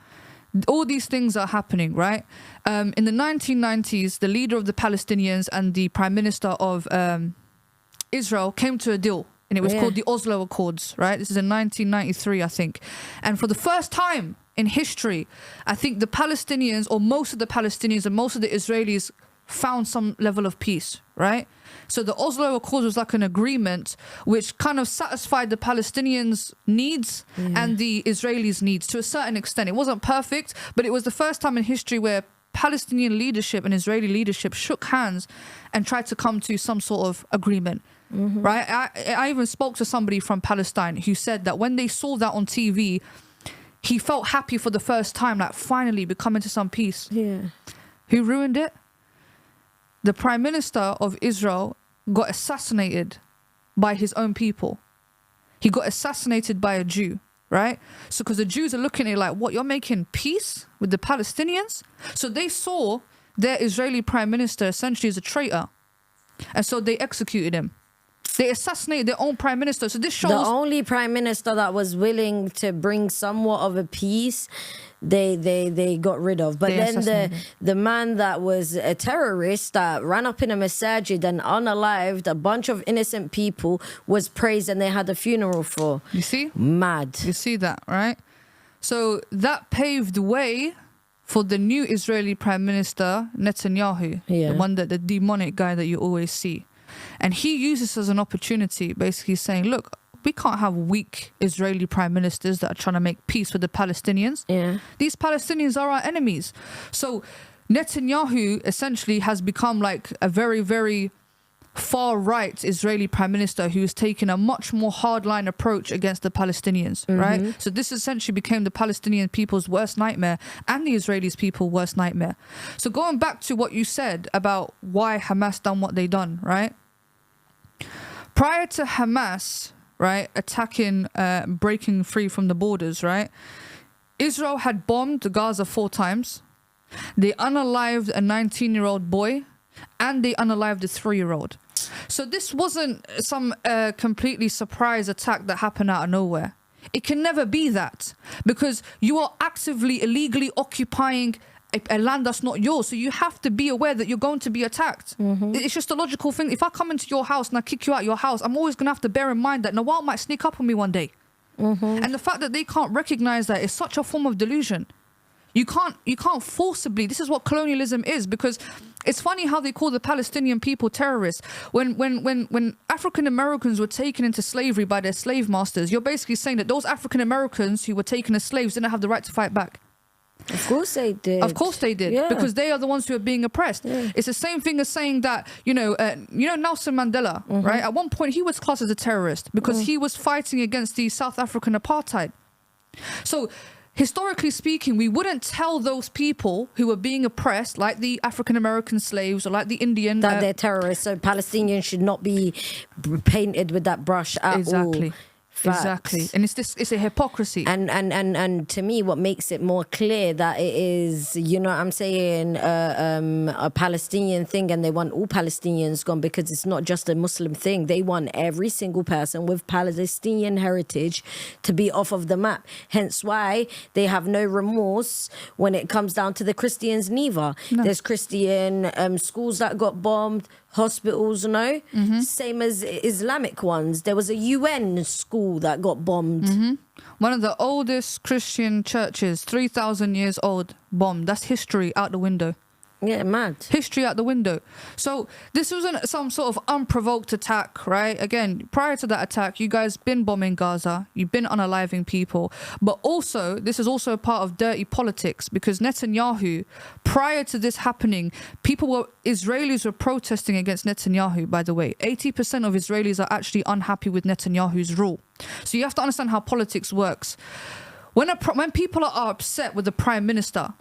All these things are happening, right? In the 1990s, the leader of the Palestinians and the prime minister of Israel came to a deal, and it was called the Oslo Accords, right? This is in 1993, I think. And for the first time in history, I think the Palestinians, or most of the Palestinians and most of the Israelis, found some level of peace, right? So the Oslo Accords was like an agreement which kind of satisfied the Palestinians' needs and the Israelis' needs to a certain extent. It wasn't perfect, but it was the first time in history where Palestinian leadership and Israeli leadership shook hands and tried to come to some sort of agreement, right? I even spoke to somebody from Palestine who said that when they saw that on TV, he felt happy for the first time, like finally we're coming to some peace. Yeah. Who ruined it? The prime minister of Israel got assassinated by his own people. He got assassinated by a Jew, right? So because the Jews are looking at it like, what, you're making peace with the Palestinians? So they saw their Israeli prime minister essentially as a traitor. And so they executed him. They assassinated their own prime minister. So this shows... The only prime minister that was willing to bring somewhat of a peace, they got rid of. But then the man that was a terrorist that ran up in a masjid and unalived a bunch of innocent people was praised and they had a funeral for. You see? Mad. You see that, right? So that paved the way for the new Israeli prime minister, Netanyahu. Yeah. The demonic guy that you always see. And he uses this as an opportunity, basically saying, look, we can't have weak Israeli prime ministers that are trying to make peace with the Palestinians. Yeah. These Palestinians are our enemies. So Netanyahu essentially has become like a very, very far-right Israeli prime minister who is taking a much more hardline approach against the Palestinians, right? So this essentially became the Palestinian people's worst nightmare and the Israelis' people's worst nightmare. So going back to what you said about why Hamas done what they done, right? Prior to Hamas, right, attacking, breaking free from the borders, right? Israel had bombed Gaza 4 times. They unalived a 19-year-old boy and they unalived a 3-year-old. So this wasn't some completely surprise attack that happened out of nowhere. It can never be that, because you are actively, illegally occupying a land that's not yours. So you have to be aware that you're going to be attacked. It's just a logical thing. If I come into your house and I kick you out your house, I'm always going to have to bear in mind that Nawal might sneak up on me one day. And the fact that they can't recognize that is such a form of delusion. You can't forcibly. This is what colonialism is, because it's funny how they call the Palestinian people terrorists. When African Americans were taken into slavery by their slave masters, you're basically saying that those African Americans who were taken as slaves didn't have the right to fight back. Of course they did. Of course they did, because they are the ones who are being oppressed. It's the same thing as saying that, Nelson Mandela, right? At one point, he was classed as a terrorist because he was fighting against the South African apartheid. So, historically speaking, we wouldn't tell those people who were being oppressed, like the African American slaves or like the Indian, that they're terrorists. So Palestinians should not be painted with that brush at all. Facts. Exactly. And it's a hypocrisy. And to me, what makes it more clear that it is, you know what I'm saying, a Palestinian thing, and they want all Palestinians gone, because it's not just a Muslim thing. They want every single person with Palestinian heritage to be off of the map. Hence why they have no remorse when it comes down to the Christians neither. No. There's Christian schools that got bombed, hospitals, same as Islamic ones. There was a UN school that got bombed. One of the oldest Christian churches, 3,000 years old, bombed. That's history out the window. Yeah, mad. History out the window. So this wasn't some sort of unprovoked attack, right? Again, prior to that attack, you guys been bombing Gaza. You've been unaliving people. But also, this is also a part of dirty politics, because Netanyahu, prior to this happening, Israelis were protesting against Netanyahu, by the way. 80% of Israelis are actually unhappy with Netanyahu's rule. So you have to understand how politics works. When people are upset with the prime minister,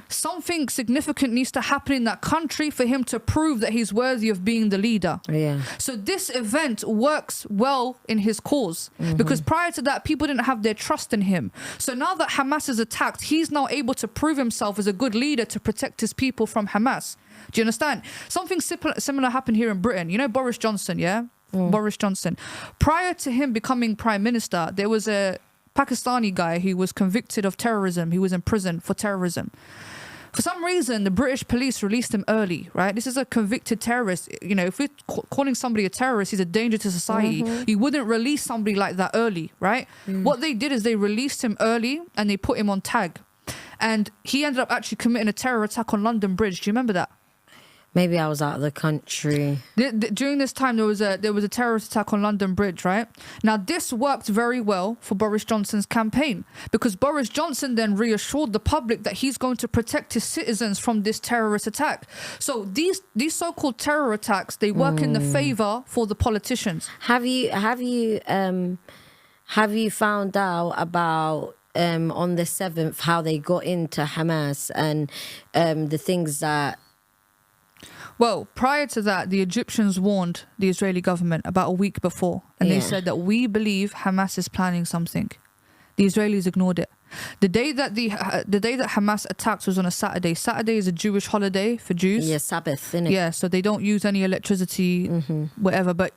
something significant needs to happen in that country for him to prove that he's worthy of being the leader. Yeah. So this event works well in his cause, because prior to that, people didn't have their trust in him. So now that Hamas is attacked, he's now able to prove himself as a good leader to protect his people from Hamas. Do you understand? Something similar happened here in Britain. You know Boris Johnson, yeah? Boris Johnson. Prior to him becoming prime minister, there was a Pakistani guy who was convicted of terrorism. He was in prison for terrorism. For some reason, the British police released him early, right? This is a convicted terrorist. You know, if we're calling somebody a terrorist, he's a danger to society. You wouldn't release somebody like that early, right? What they did is they released him early and they put him on tag. And he ended up actually committing a terror attack on London Bridge. Do you remember that? Maybe I was out of the country. During this time, there was a terrorist attack on London Bridge, right? Now, this worked very well for Boris Johnson's campaign, because Boris Johnson then reassured the public that he's going to protect his citizens from this terrorist attack. So these so-called terror attacks, they work in the favour for the politicians. Have you found out about on the 7th how they got into Hamas and the things that? Well, prior to that, the Egyptians warned the Israeli government about a week before, and they said that we believe Hamas is planning something. The Israelis ignored it. The day that Hamas attacked was on a Saturday. Saturday is a Jewish holiday for Jews. Yeah, Sabbath, innit? Yeah, so they don't use any electricity, whatever. But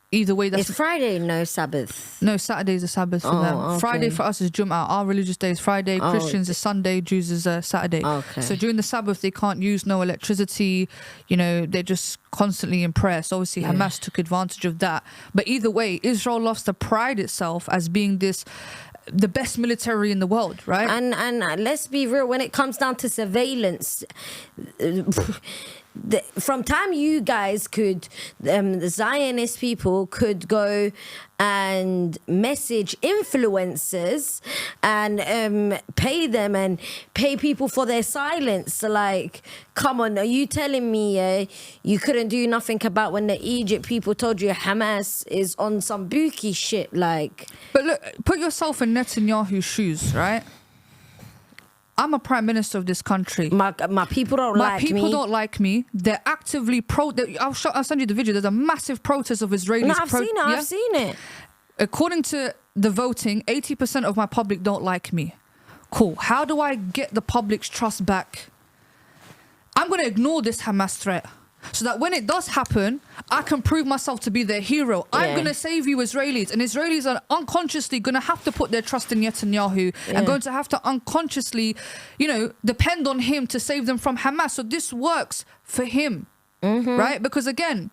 either way, it's Friday, no Sabbath. No, Saturday is a Sabbath for them. Okay. Friday for us is Jum'ah. Our religious day is Friday. Christians is Sunday. Jews is Saturday. Okay. So during the Sabbath, they can't use no electricity. You know, they're just constantly impressed. Obviously, Hamas took advantage of that. But either way, Israel loves to pride itself as being the best military in the world, right? And let's be real, when it comes down to surveillance, from time you guys could, the Zionist people could go and message influencers and pay them and pay people for their silence. Like, come on, are you telling me you couldn't do nothing about when the Egypt people told you Hamas is on some bookie shit? Like, but look, put yourself in Netanyahu's shoes, right? I'm a prime minister of this country. My people don't like me. My people don't like me. They're actively I'll send you the video. There's a massive protest of Israelis. No, I've seen it. According to the voting, 80% of my public don't like me. Cool. How do I get the public's trust back? I'm going to ignore this Hamas threat, so that when it does happen, I can prove myself to be their hero. Yeah. I'm going to save you, Israelis. And Israelis are unconsciously going to have to put their trust in Netanyahu and going to have to unconsciously, depend on him to save them from Hamas. So this works for him, right? Because again,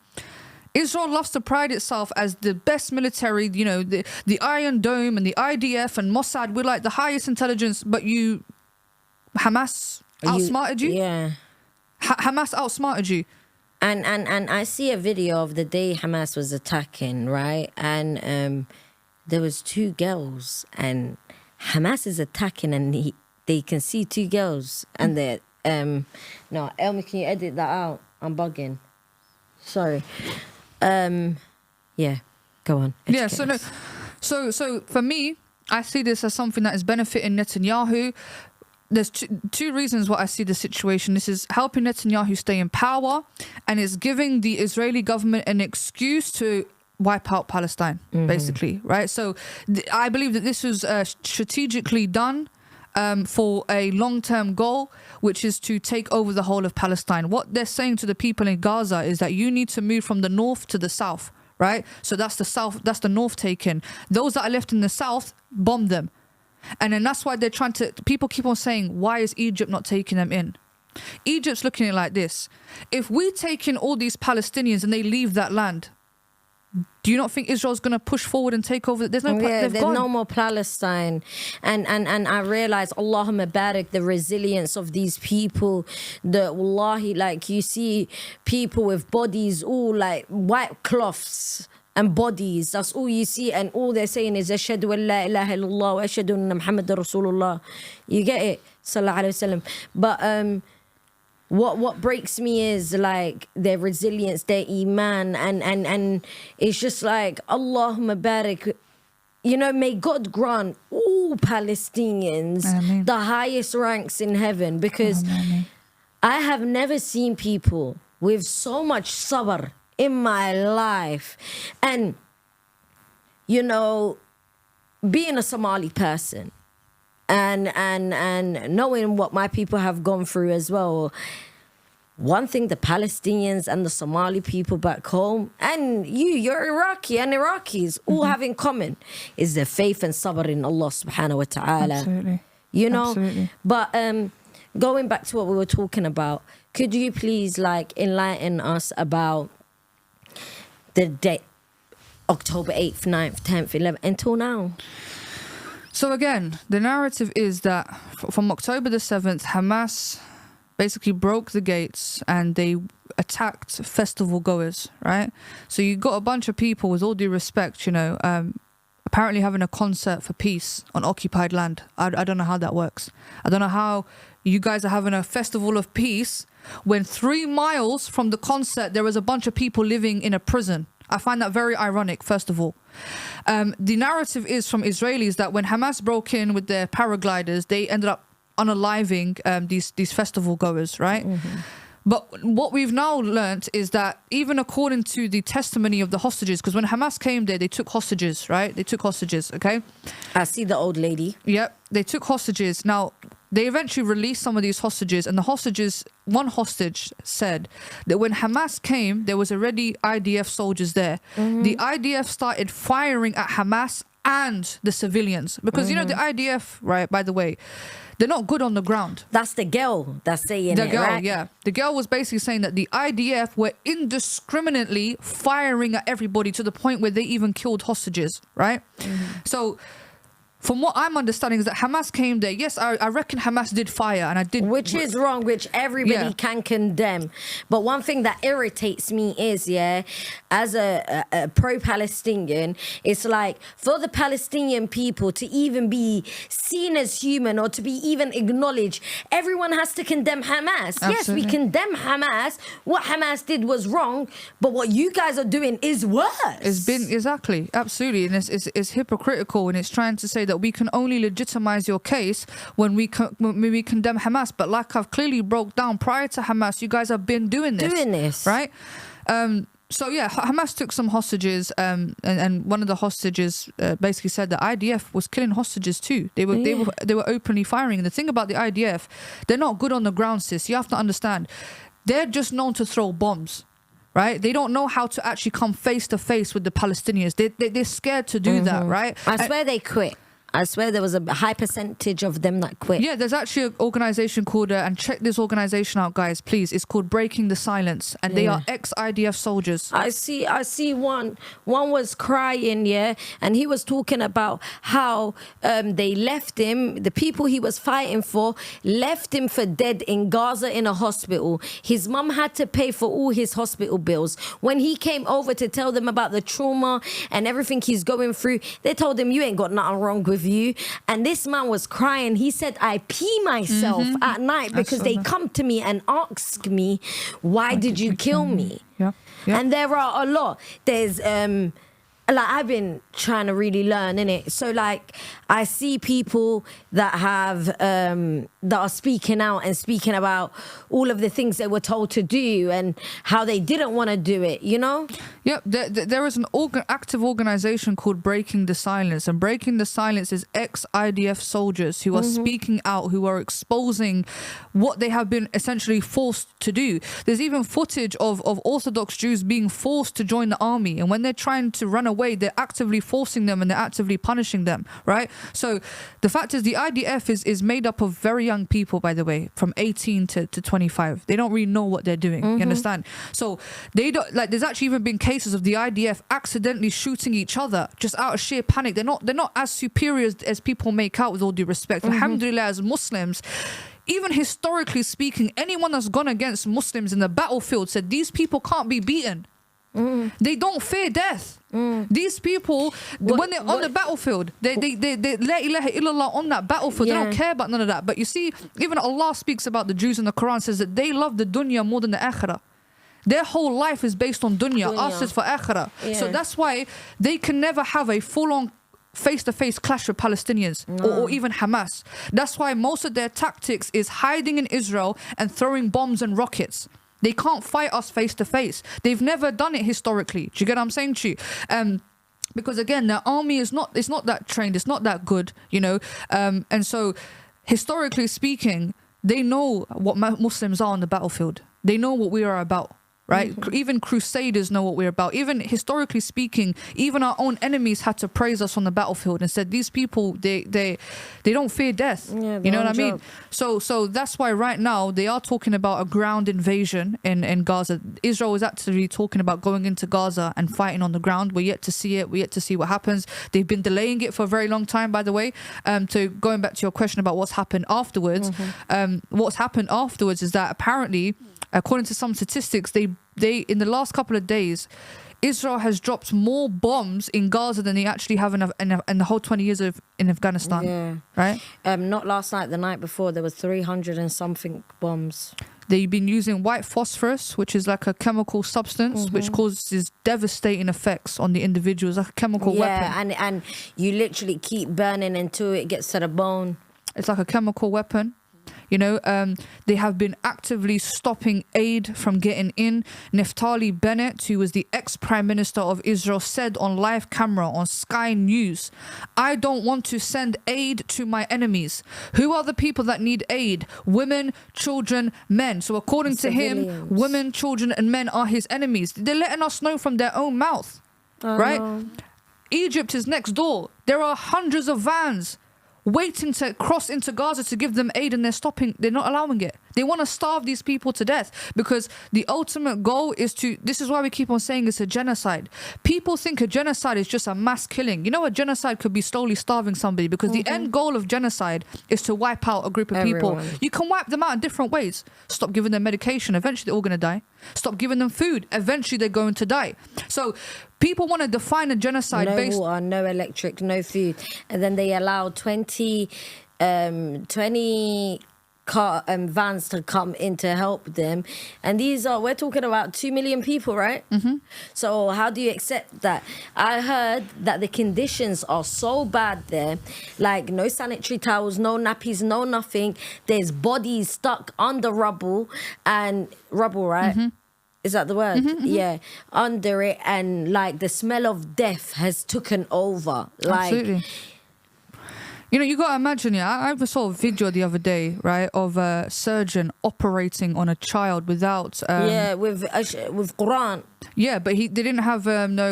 Israel loves to pride itself as the best military, the Iron Dome and the IDF and Mossad. We're like the highest intelligence, but Hamas outsmarted you? Yeah. Hamas outsmarted you. And I see a video of the day Hamas was attacking, right? And there was 2 girls, and Hamas is attacking, and they can see 2 girls, and they're no, Elmi, can you edit that out? I'm bugging. Sorry. Yeah, go on. Yeah, so for me, I see this as something that is benefiting Netanyahu. There's two reasons why I see the situation. This is helping Netanyahu stay in power, and it's giving the Israeli government an excuse to wipe out Palestine, basically, right? So I believe that this was strategically done for a long-term goal, which is to take over the whole of Palestine. What they're saying to the people in Gaza is that you need to move from the north to the south, right? So that's the south, that's the north taken. Those that are left in the south, bomb them. And then that's why they're trying to, people keep on saying, why is Egypt not taking them in? Egypt's looking at it like this. If we take in all these Palestinians and they leave that land, do you not think Israel's going to push forward and take over? There's no more Palestine. And I realize, Allahumma barik, the resilience of these people. Wallahi, like you see people with bodies all like white cloths and bodies, that's all you see, and all they're saying is ashhadu an la ilaha illallah wa ashhadu anna Muhammadar Rasulullah. You get it? Sallallahu alayhi wasallam. But what breaks me is like their resilience, their iman, and it's just like Allahumma barik. May God grant all Palestinians Ameen. The highest ranks in heaven, because I have never seen people with so much sabr in my life. And being a Somali person and knowing what my people have gone through as well, one thing the Palestinians and the Somali people back home, and you're Iraqi and Iraqis all have in common, is their faith and sabr in Allah subhanahu wa ta'ala. Absolutely. Absolutely. But going back to what we were talking about, could you please enlighten us about the date, October 8th, 9th, 10th, 11th, until now? So again, the narrative is that from October the 7th, Hamas basically broke the gates and they attacked festival goers, right? So you got a bunch of people, with all due respect, apparently having a concert for peace on occupied land. I don't know how that works. I don't know how you guys are having a festival of peace when 3 miles from the concert there was a bunch of people living in a prison. I find that very ironic, first of all. The narrative is from Israelis that when Hamas broke in with their paragliders, they ended up unaliving these festival goers, right? But what we've now learnt is that even according to the testimony of the hostages, because when Hamas came there, they took hostages, right? They took hostages, okay? I see the old lady. Yep, they took hostages. Now, they eventually released some of these hostages, and the hostages, one hostage said that when Hamas came, there was already IDF soldiers there. The IDF started firing at Hamas and the civilians, because the IDF, right, by the way, they're not good on the ground. That's the girl that's saying the it, girl, right? Yeah. The girl was basically saying that the IDF were indiscriminately firing at everybody to the point where they even killed hostages, right? So from what I'm understanding is that Hamas came there. Yes, I reckon Hamas did fire, and I did, which is wrong, which everybody can condemn. But one thing that irritates me is, as a pro-Palestinian, it's like for the Palestinian people to even be seen as human or to be even acknowledged, everyone has to condemn Hamas. Absolutely. Yes, we condemn Hamas. What Hamas did was wrong, but what you guys are doing is worse. It's been exactly, absolutely, and it's hypocritical, and it's trying to say that we can only legitimize your case when we condemn Hamas. But like I've clearly broke down, prior to Hamas, you guys have been doing this, right? So yeah, Hamas took some hostages, and one of the hostages basically said that IDF was killing hostages too. They were openly firing. And the thing about the IDF, they're not good on the ground, sis. You have to understand, they're just known to throw bombs. Right? They don't know how to actually come face to face with the Palestinians. They're scared to do that, right? I swear they quit. I swear there was a high percentage of them that quit. Yeah, there's actually an organization called, and check this organization out, guys, please. It's called Breaking the Silence, and they are ex-IDF soldiers. I see one was crying, and he was talking about how they left him, the people he was fighting for, left him for dead in Gaza in a hospital. His mum had to pay for all his hospital bills. When he came over to tell them about the trauma and everything he's going through, they told him, you ain't got nothing wrong with you. And this man was crying. He said, I pee myself at night because they come to me and ask me, why did you kill me? Yeah. And there are a lot. There's like I've been trying to really learn, innit? So like I see people that have that are speaking out and speaking about all of the things they were told to do and how they didn't want to do it, you know? Yep, there is an active organization called Breaking the Silence, and Breaking the Silence is ex-IDF soldiers who are speaking out, who are exposing what they have been essentially forced to do. There's even footage of Orthodox Jews being forced to join the army, and when they're trying to run away, they're actively forcing them and they're actively punishing them, right? So the fact is the IDF is made up of very young people, by the way, from 18 to 25. They don't really know what they're doing, you understand? So they don't, like, there's actually even been cases of the IDF accidentally shooting each other just out of sheer panic. They're not as superior as people make out, with all due respect. Alhamdulillah, as Muslims, even historically speaking, anyone that's gone against Muslims in the battlefield said these people can't be beaten. They don't fear death. These people, when they're on the battlefield, they la ilaha illallah on that battlefield. They don't care about none of that. But you see, even Allah speaks about the Jews in the Quran, says that they love the dunya more than the akhirah. Their whole life is based on dunya. Us is for akhirah. So that's why they can never have a full-on face-to-face clash with Palestinians or even Hamas. That's why most of their tactics is hiding in Israel and throwing bombs and rockets. They can't fight us face-to-face. They've never done it historically. Do you get what I'm saying to you? Because again, their army is not that trained. It's not that good, you know. And so, historically speaking, they know what Muslims are on the battlefield. They know what we are about. Right? Even crusaders know what we're about. Even historically speaking, even our own enemies had to praise us on the battlefield and said these people they don't fear death. You know what I mean? So that's why right now they are talking about a ground invasion in Gaza. Israel is actually talking about going into Gaza and fighting on the ground. We're yet to see it. We're yet to see what happens. They've been delaying it for a very long time, by the way. To going back to your question about what's happened afterwards, what's happened afterwards is that apparently, according to some statistics, they in the last couple of days, Israel has dropped more bombs in Gaza than they actually have in the whole 20 years in Afghanistan. Right? Not last night, the night before, there was 300 and something bombs. They've been using white phosphorus, which is like a chemical substance which causes devastating effects on the individuals, like a chemical weapon. Yeah, and you literally keep burning until it gets to the bone. It's like a chemical weapon. You know, they have been actively stopping aid from getting in. Naftali Bennett, who was the ex-prime minister of Israel, said on live camera on Sky News, I don't want to send aid to my enemies. Who are the people that need aid? Women, children, men. So according to him, women, children and men are his enemies. They're letting us know from their own mouth, right? Egypt is next door. There are hundreds of vans waiting to cross into Gaza to give them aid, and they're not allowing it. They want to starve these people to death because the ultimate goal is to, this is why we keep on saying it's a genocide. People think a genocide is just a mass killing. You know, a genocide could be slowly starving somebody because the end goal of genocide is to wipe out a group of people. You can wipe them out in different ways. Stop giving them medication. Eventually they're all going to die. Stop giving them food. Eventually they're going to die. So people want to define a genocide based... No water, no electric, no food. And then they allow 20 vans to come in to help them, and we're talking about 2 million people, right? So how do you accept that? I heard that the conditions are so bad there, like no sanitary towels, no nappies, no nothing. There's bodies stuck under rubble, right? Is that the word? Yeah, under it, and like the smell of death has taken over. Like, absolutely. You know, you got to imagine, I saw a video the other day, right, of a surgeon operating on a child without... with Quran. Yeah, but they didn't have,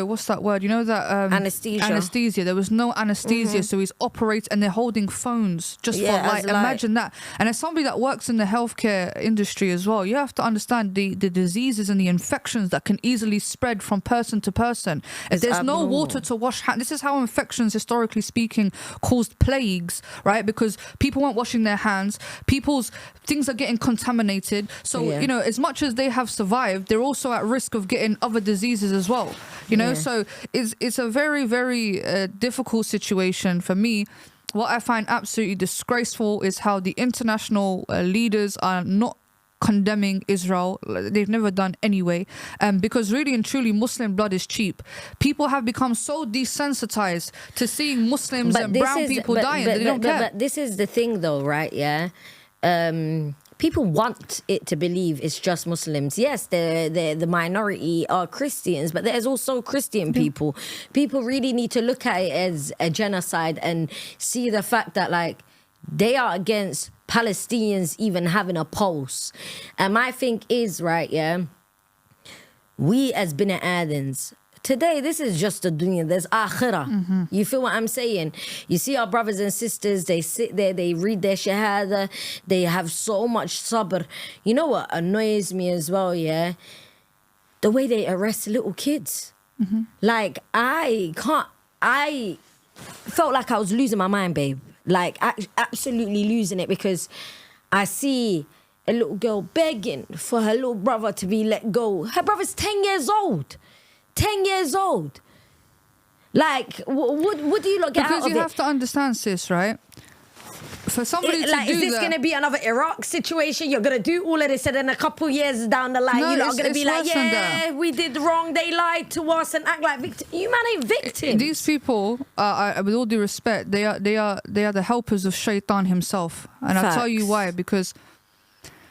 what's that word? You know that... anesthesia. Anesthesia. There was no anesthesia, so he's operating and they're holding phones just for light. Imagine that. And as somebody that works in the healthcare industry as well, you have to understand the diseases and the infections that can easily spread from person to person. If there's no water to wash hands, this is how infections, historically speaking, caused plagues, right? Because people weren't washing their hands. People's things are getting contaminated. So, you know, as much as they have survived, they're also at risk of getting other diseases as well, you know. So it's a very, very difficult situation for me. What I find absolutely disgraceful is how the international leaders are not condemning Israel. They've never done anyway, because really and truly Muslim blood is cheap. People have become so desensitized to seeing Muslims and brown people dying that they don't care. But this is the thing though, right? People want it to believe it's just Muslims. Yes, the minority are Christians, but there's also Christian people. People really need to look at it as a genocide and see the fact that, like, they are against Palestinians even having a pulse. And my thing is, right, we as Bini Adams, today, this is just a dunya. There's akhirah. You feel what I'm saying? You see our brothers and sisters, they sit there, they read their shahada, they have so much sabr. You know what annoys me as well, the way they arrest little kids. Like, I felt like I was losing my mind, babe. Like, absolutely losing it, because I see a little girl begging for her little brother to be let go. Her brother's 10 years old. 10 years old. Like, what do you lot get out of it? Because you have to understand, sis, right? For somebody to do that... Is this going to be another Iraq situation? You're going to do all of this and then a couple years down the line, you lot are going to be like, we did wrong, they lied to us and act like victims. You man ain't victims. These people, with all due respect, they are the helpers of Shaitan himself. And I'll tell you why. Because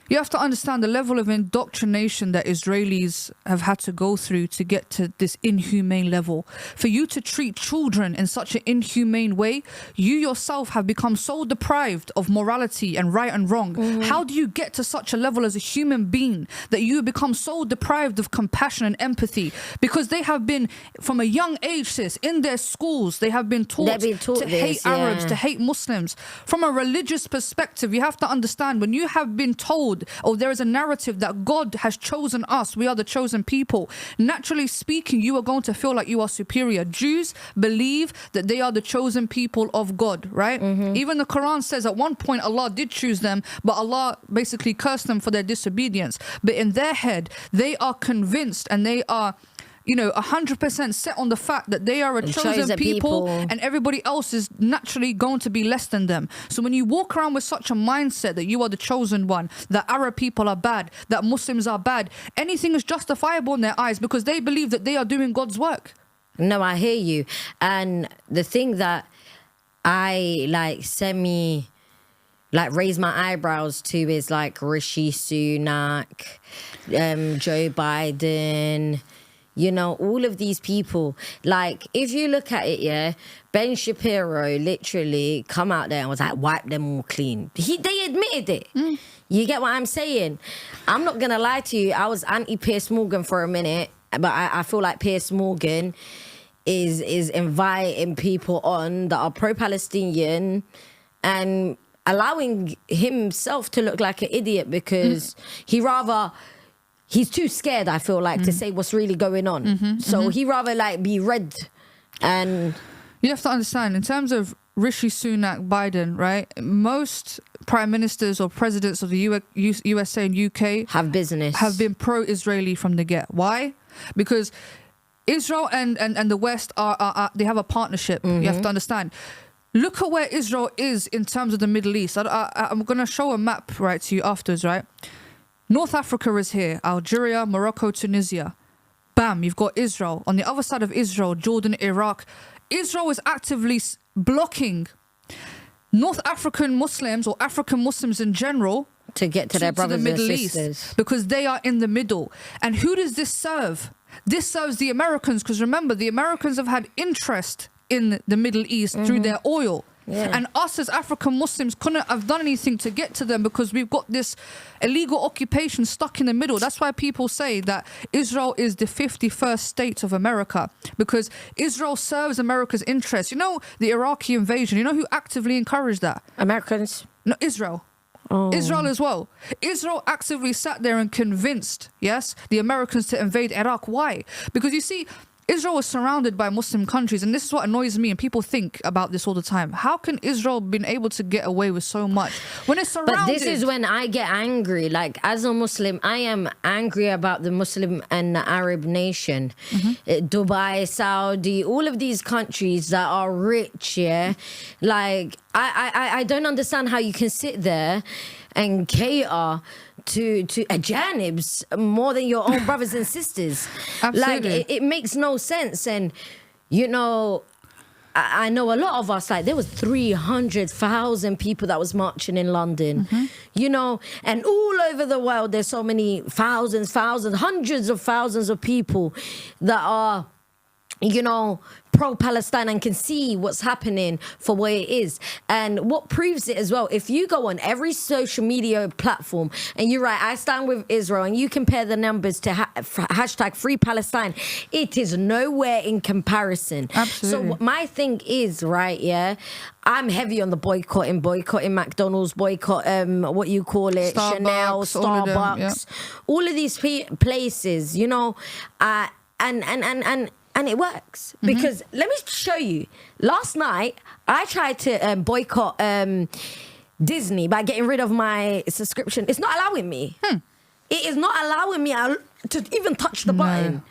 you have to understand the level of indoctrination that Israelis have had to go through to get to this inhumane level. For you to treat children in such an inhumane way, you yourself have become so deprived of morality and right and wrong. How do you get to such a level as a human being that you become so deprived of compassion and empathy? Because they have been, from a young age, sis, in their schools, they have been taught to hate Arabs, to hate Muslims. From a religious perspective, you have to understand, when you have been told, or there is a narrative that God has chosen us, we are the chosen people, naturally speaking, you are going to feel like you are superior. Jews believe that they are the chosen people of God, right? Even the Quran says at one point Allah did choose them, but Allah basically cursed them for their disobedience. But in their head, they are convinced and they are, 100% set on the fact that they are a chosen people and everybody else is naturally going to be less than them. So when you walk around with such a mindset that you are the chosen one, that Arab people are bad, that Muslims are bad, anything is justifiable in their eyes because they believe that they are doing God's work. No, I hear you. And the thing that I raise my eyebrows to is like Rishi Sunak, Joe Biden, all of these people. Like, if you look at it, Ben Shapiro literally come out there and was like, wipe them all clean. They admitted it. You get what I'm saying? I'm not going to lie to you. I was anti-Piers Morgan for a minute, but I feel like Piers Morgan is inviting people on that are pro-Palestinian and allowing himself to look like an idiot because he's too scared, I feel like, to say what's really going on. So he rather like be read. And you have to understand, in terms of Rishi Sunak, Biden, right? Most prime ministers or presidents of the USA and UK have been pro-Israeli from the get. Why? Because Israel and the West are they have a partnership. You have to understand. Look at where Israel is in terms of the Middle East. I'm going to show a map, right, to you afterwards, right? North Africa is here. Algeria, Morocco, Tunisia. Bam, you've got Israel. On the other side of Israel, Jordan, Iraq. Israel is actively blocking North African Muslims or African Muslims in general to get to their brothers and sisters, because they are in the middle. And who does this serve? This serves the Americans, because remember, the Americans have had interest in the Middle East through their oil. And us as African Muslims couldn't have done anything to get to them because we've got this illegal occupation stuck in the middle. That's why people say that Israel is the 51st state of America, because Israel serves America's interests. You know, the Iraqi invasion, you know who actively encouraged that? Americans? No, Israel. Israel as well. Israel actively sat there and convinced, the Americans to invade Iraq. Why? Because you see, Israel is surrounded by Muslim countries, and this is what annoys me, and people think about this all the time. How can Israel been able to get away with so much when it's surrounded? But this is when I get angry. Like, as a Muslim, I am angry about the Muslim and the Arab nation. Dubai, Saudi, all of these countries that are rich, like, I don't understand how you can sit there and cater to ajanibs more than your own brothers and sisters. Absolutely. Like, it makes no sense. And, you know, I know a lot of us, like, there was 300,000 people that was marching in London, you know, and all over the world, there's so many thousands, hundreds of thousands of people that are, you know, pro-Palestine and can see what's happening for what it is. And what proves it as well, if you go on every social media platform and you write, I stand with Israel, and you compare the numbers to hashtag Free Palestine, it is nowhere in comparison. Absolutely. So my thing is, right, I'm heavy on the boycotting McDonald's, boycott, what you call it, Starbucks, Chanel, Starbucks, all of these places, you know, and it works because let me show you. Last night, I tried to boycott Disney by getting rid of my subscription. It's not allowing me. It is not allowing me to even touch the button.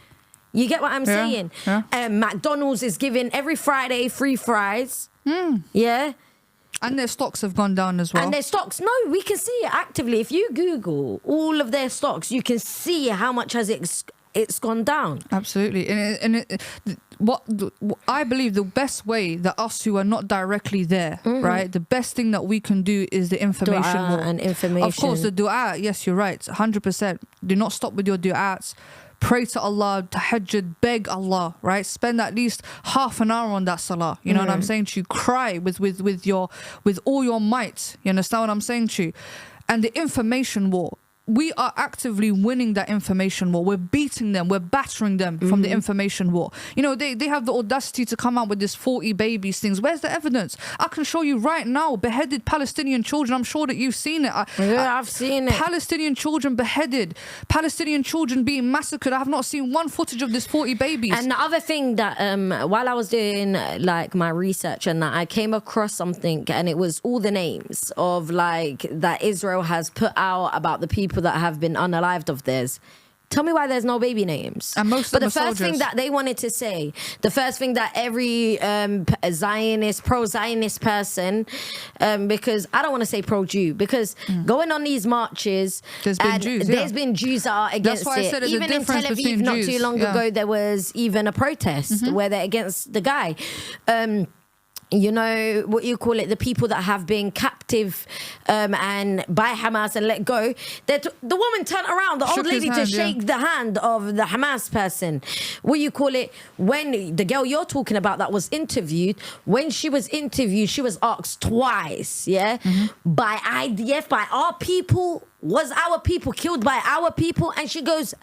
You get what I'm saying? McDonald's is giving every Friday free fries. Yeah. And their stocks have gone down as well. And their stocks, no, we can see it actively. If you Google all of their stocks, you can see how much has it's gone down. Absolutely. What I believe the best way that us who are not directly there, right, the best thing that we can do is the information war. And information. Of course, the dua, yes, you're right, 100%. Do not stop with your du'ats. Pray to Allah, tahajjud, beg Allah, right? Spend at least half an hour on that salah. You know what I'm saying to you? Cry with all your might. You understand what I'm saying to you? And the information war. We are actively winning that information war. We're beating them. We're battering them from the information war. You know, they have the audacity to come out with this 40 babies things. Where's the evidence? I can show you right now beheaded Palestinian children. I'm sure that you've seen it. I've seen it. Palestinian children beheaded. Palestinian children being massacred. I have not seen one footage of this 40 babies. And the other thing that while I was doing like my research and that, I came across something, and it was all the names of like that Israel has put out about the people that have been unalived of theirs. Tell me why there's no baby names. And most but of the first thing that they wanted to say, the first thing that every pro-Zionist person, because I don't want to say pro-Jew, because going on these marches, there's been Jews that are against it. Even in Tel Aviv, not too long ago, there was even a protest where they're against the guy. You know, what you call it, the people that have been captive and by Hamas and let go. The woman turned around, the old lady, to shake the hand of the Hamas person. What you call it, when the girl you're talking about that was interviewed, when she was interviewed, she was asked twice, by IDF, by our people, was our people killed by our people? And she goes,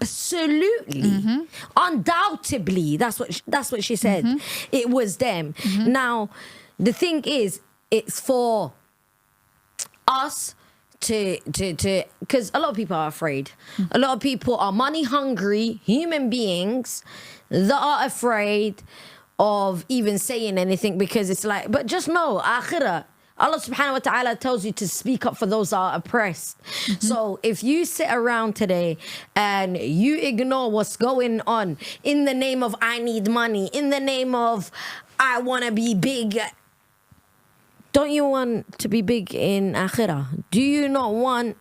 absolutely, undoubtedly, that's what she said. It was them. Now the thing is, it's for us to because a lot of people are afraid. A lot of people are money hungry human beings that are afraid of even saying anything, because it's like, but just know, akhirah, Allah subhanahu wa ta'ala tells you to speak up for those that are oppressed. So if you sit around today and you ignore what's going on in the name of I need money, in the name of I want to be big, don't you want to be big in akhirah? Do you not want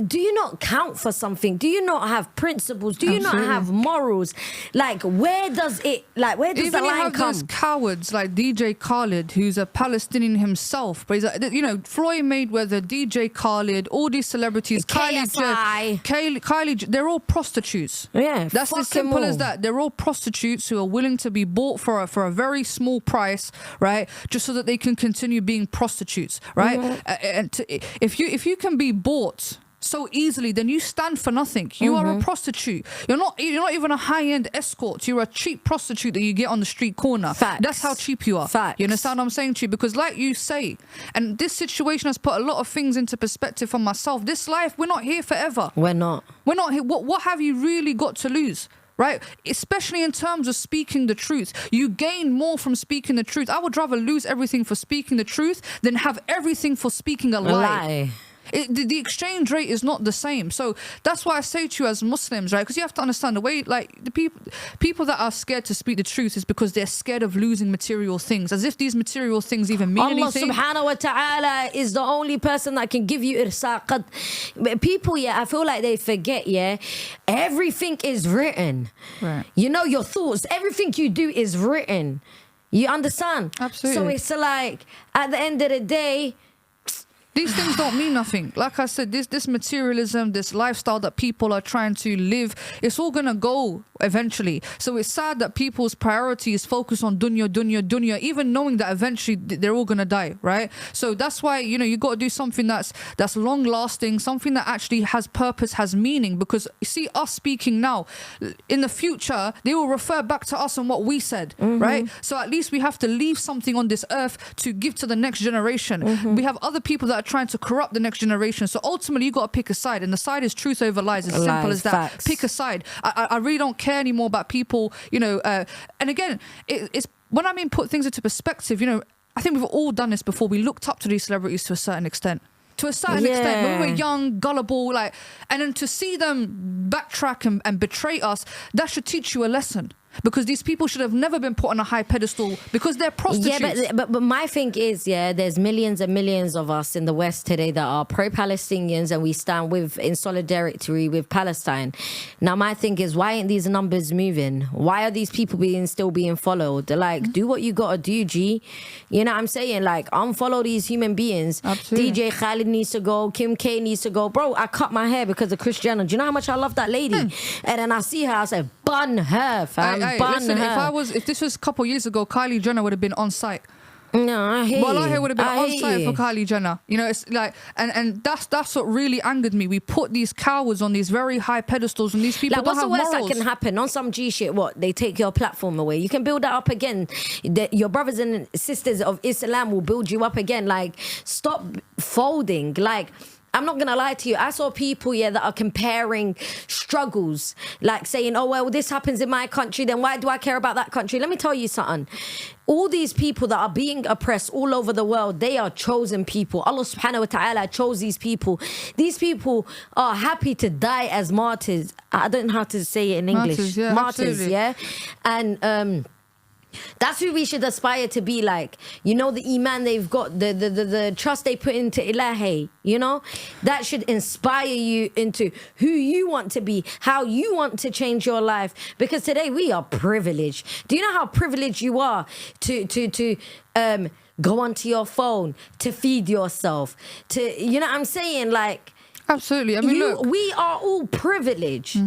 do you not count for something? Do you not have principles? Do you not have morals? Like, where does the line you have come? those cowards like DJ Khaled, who's a Palestinian himself, but he's like, you know, Floyd Mayweather, DJ Khaled, all these celebrities, Kylie, they're all prostitutes. Yeah, that's as simple as that. They're all prostitutes who are willing to be bought for a very small price, right? Just so that they can continue being prostitutes, right? If you can be bought so easily, then you stand for nothing. You are a prostitute. You're not even a high-end escort. You're a cheap prostitute that you get on the street corner. Facts. That's how cheap you are. Facts. You understand what I'm saying to you? Because like you say, and this situation has put a lot of things into perspective for myself. This life, we're not here forever. We're not here. What have you really got to lose? Right? Especially in terms of speaking the truth. You gain more from speaking the truth. I would rather lose everything for speaking the truth than have everything for speaking a lie. The exchange rate is not the same. So that's why I say to you as Muslims, right? Because you have to understand the way, like, the people that are scared to speak the truth is because they're scared of losing material things, as if these material things even mean anything. Allah subhanahu wa ta'ala is the only person that can give you irsaqat. People, I feel like they forget, everything is written. Right. You know, your thoughts, everything you do is written. You understand? Absolutely. So it's like, at the end of the day, these things don't mean nothing. Like I said, this materialism, this lifestyle that people are trying to live, it's all gonna go eventually. So it's sad that people's priority is focused on dunya, even knowing that eventually they're all gonna die, right? So that's why, you know, you got to do something that's long lasting, something that actually has purpose, has meaning. Because you see, us speaking now, in the future, they will refer back to us and what we said, right? So at least we have to leave something on this earth to give to the next generation. We have other people that are trying to corrupt the next generation. So ultimately, you got to pick a side, and the side is truth over lies. As simple as that. Facts. Pick a side. I really don't care anymore about people, you know. And again, it's when I mean put things into perspective, you know, I think we've all done this before. We looked up to these celebrities to a certain extent. To a certain extent, when we were young, gullible, like, and then to see them backtrack and betray us, that should teach you a lesson. Because these people should have never been put on a high pedestal because they're prostitutes. Yeah, but my thing is, there's millions and millions of us in the West today that are pro-Palestinians, and we stand in solidarity with Palestine. Now, my thing is, why aren't these numbers moving? Why are these people still being followed? They're like, do what you gotta do, G. You know what I'm saying? Like, unfollow these human beings. Absolutely. DJ Khaled needs to go. Kim K needs to go. Bro, I cut my hair because of Kris Jenner. Do you know how much I love that lady? And then I see her, I say, bun her, fam. Listen, if this was a couple of years ago, Kylie Jenner would have been on site. No, I hate Well, I would have been on site for Kylie Jenner. You know, it's like, and that's what really angered me. We put these cowards on these very high pedestals, and these people like, don't what's have the worst morals. that can happen on some G shit? What, they take your platform away? You can build that up again. Your brothers and sisters of Islam will build you up again. Like, stop folding. Like, I'm not gonna lie to you. I saw people that are comparing struggles, like saying, "Oh well, this happens in my country. Then why do I care about that country?" Let me tell you something. All these people that are being oppressed all over the world, they are chosen people. Allah subhanahu wa ta'ala chose these people. These people are happy to die as martyrs. I don't know how to say it in English. Martyrs, absolutely. And that's who we should aspire to be like. You know, the iman they've got, the trust they put into Ilahi, you know? That should inspire you into who you want to be, how you want to change your life. Because today we are privileged. Do you know how privileged you are to go onto your phone, to feed yourself, to, you know what I'm saying? Like, absolutely. I mean, look, we are all privileged.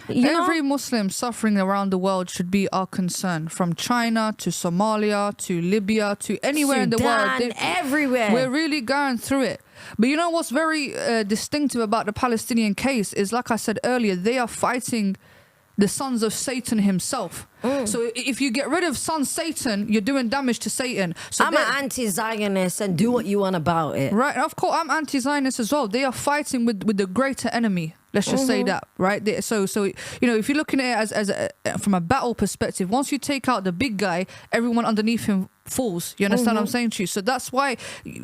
Every Muslim suffering around the world should be our concern. From China to Somalia to Libya to anywhere in the world. Everywhere. We're really going through it. But you know what's very distinctive about the Palestinian case is, like I said earlier, they are fighting the sons of Satan himself. So if you get rid of son Satan, you're doing damage to Satan. So I'm an anti-Zionist and do what you want about it. Right, of course, I'm anti-Zionist as well. They are fighting with the greater enemy. Let's just say that, right? So if you're looking at it from a battle perspective, once you take out the big guy, everyone underneath him falls. You understand what I'm saying to you? So that's why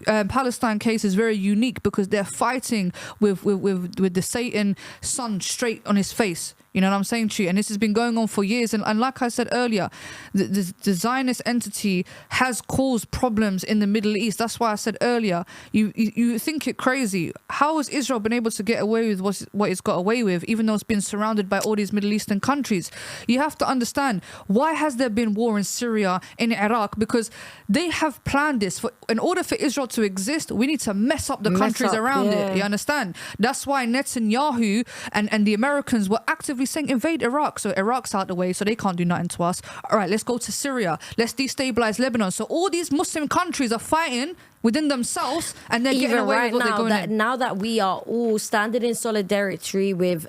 Palestine case is very unique, because they're fighting with the Satan son straight on his face. You know what I'm saying to you? And this has been going on for years. And like I said earlier, the Zionist entity has caused problems in the Middle East. That's why I said earlier, you think it crazy. How has Israel been able to get away with what it's got away with, even though it's been surrounded by all these Middle Eastern countries? You have to understand, why has there been war in Syria, in Iraq? Because they have planned this. In order for Israel to exist, we need to mess up the countries around it. You understand? That's why Netanyahu and the Americans were actively saying invade Iraq. So Iraq's out the way, so they can't do nothing to us. All right, let's go to Syria. Let's destabilize Lebanon. So all these Muslim countries are fighting within themselves, and they're getting away with what they're going in. Now that we are all standing in solidarity with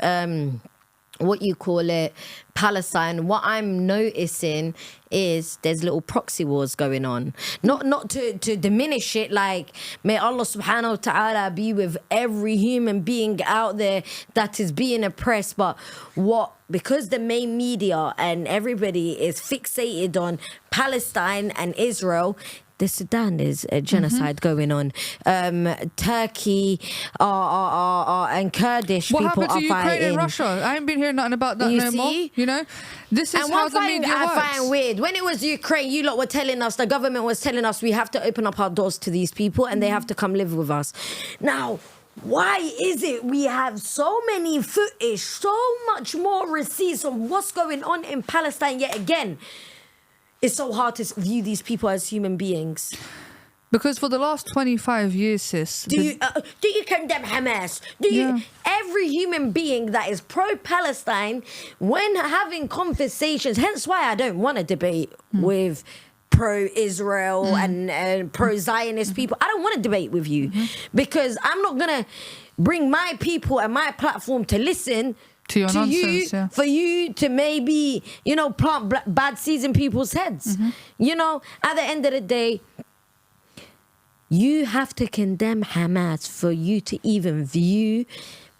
what you call it, Palestine, what I'm noticing is there's little proxy wars going on. Not to diminish it, like, may Allah subhanahu wa ta'ala be with every human being out there that is being oppressed, but because the main media and everybody is fixated on Palestine and Israel, the Sudan is a genocide going on. Turkey and Kurdish what people happened to are Ukraine fighting. And Russia? I ain't been hearing nothing about that no more. You know, this is and how one the thing media I works. find weird, when it was Ukraine, you lot were telling us, the government was telling us, we have to open up our doors to these people and they have to come live with us. Now, why is it we have so many footage, so much more receipts on what's going on in Palestine yet again? It's so hard to view these people as human beings. Because for the last 25 years, sis... Do you condemn Hamas? Every human being that is pro-Palestine, when having conversations, hence why I don't want to debate with pro-Israel and pro-Zionist people. I don't want to debate with you because I'm not going to bring my people and my platform to listen to your nonsense, you, for you to maybe, plant bad seeds in people's heads. At the end of the day, you have to condemn Hamas for you to even view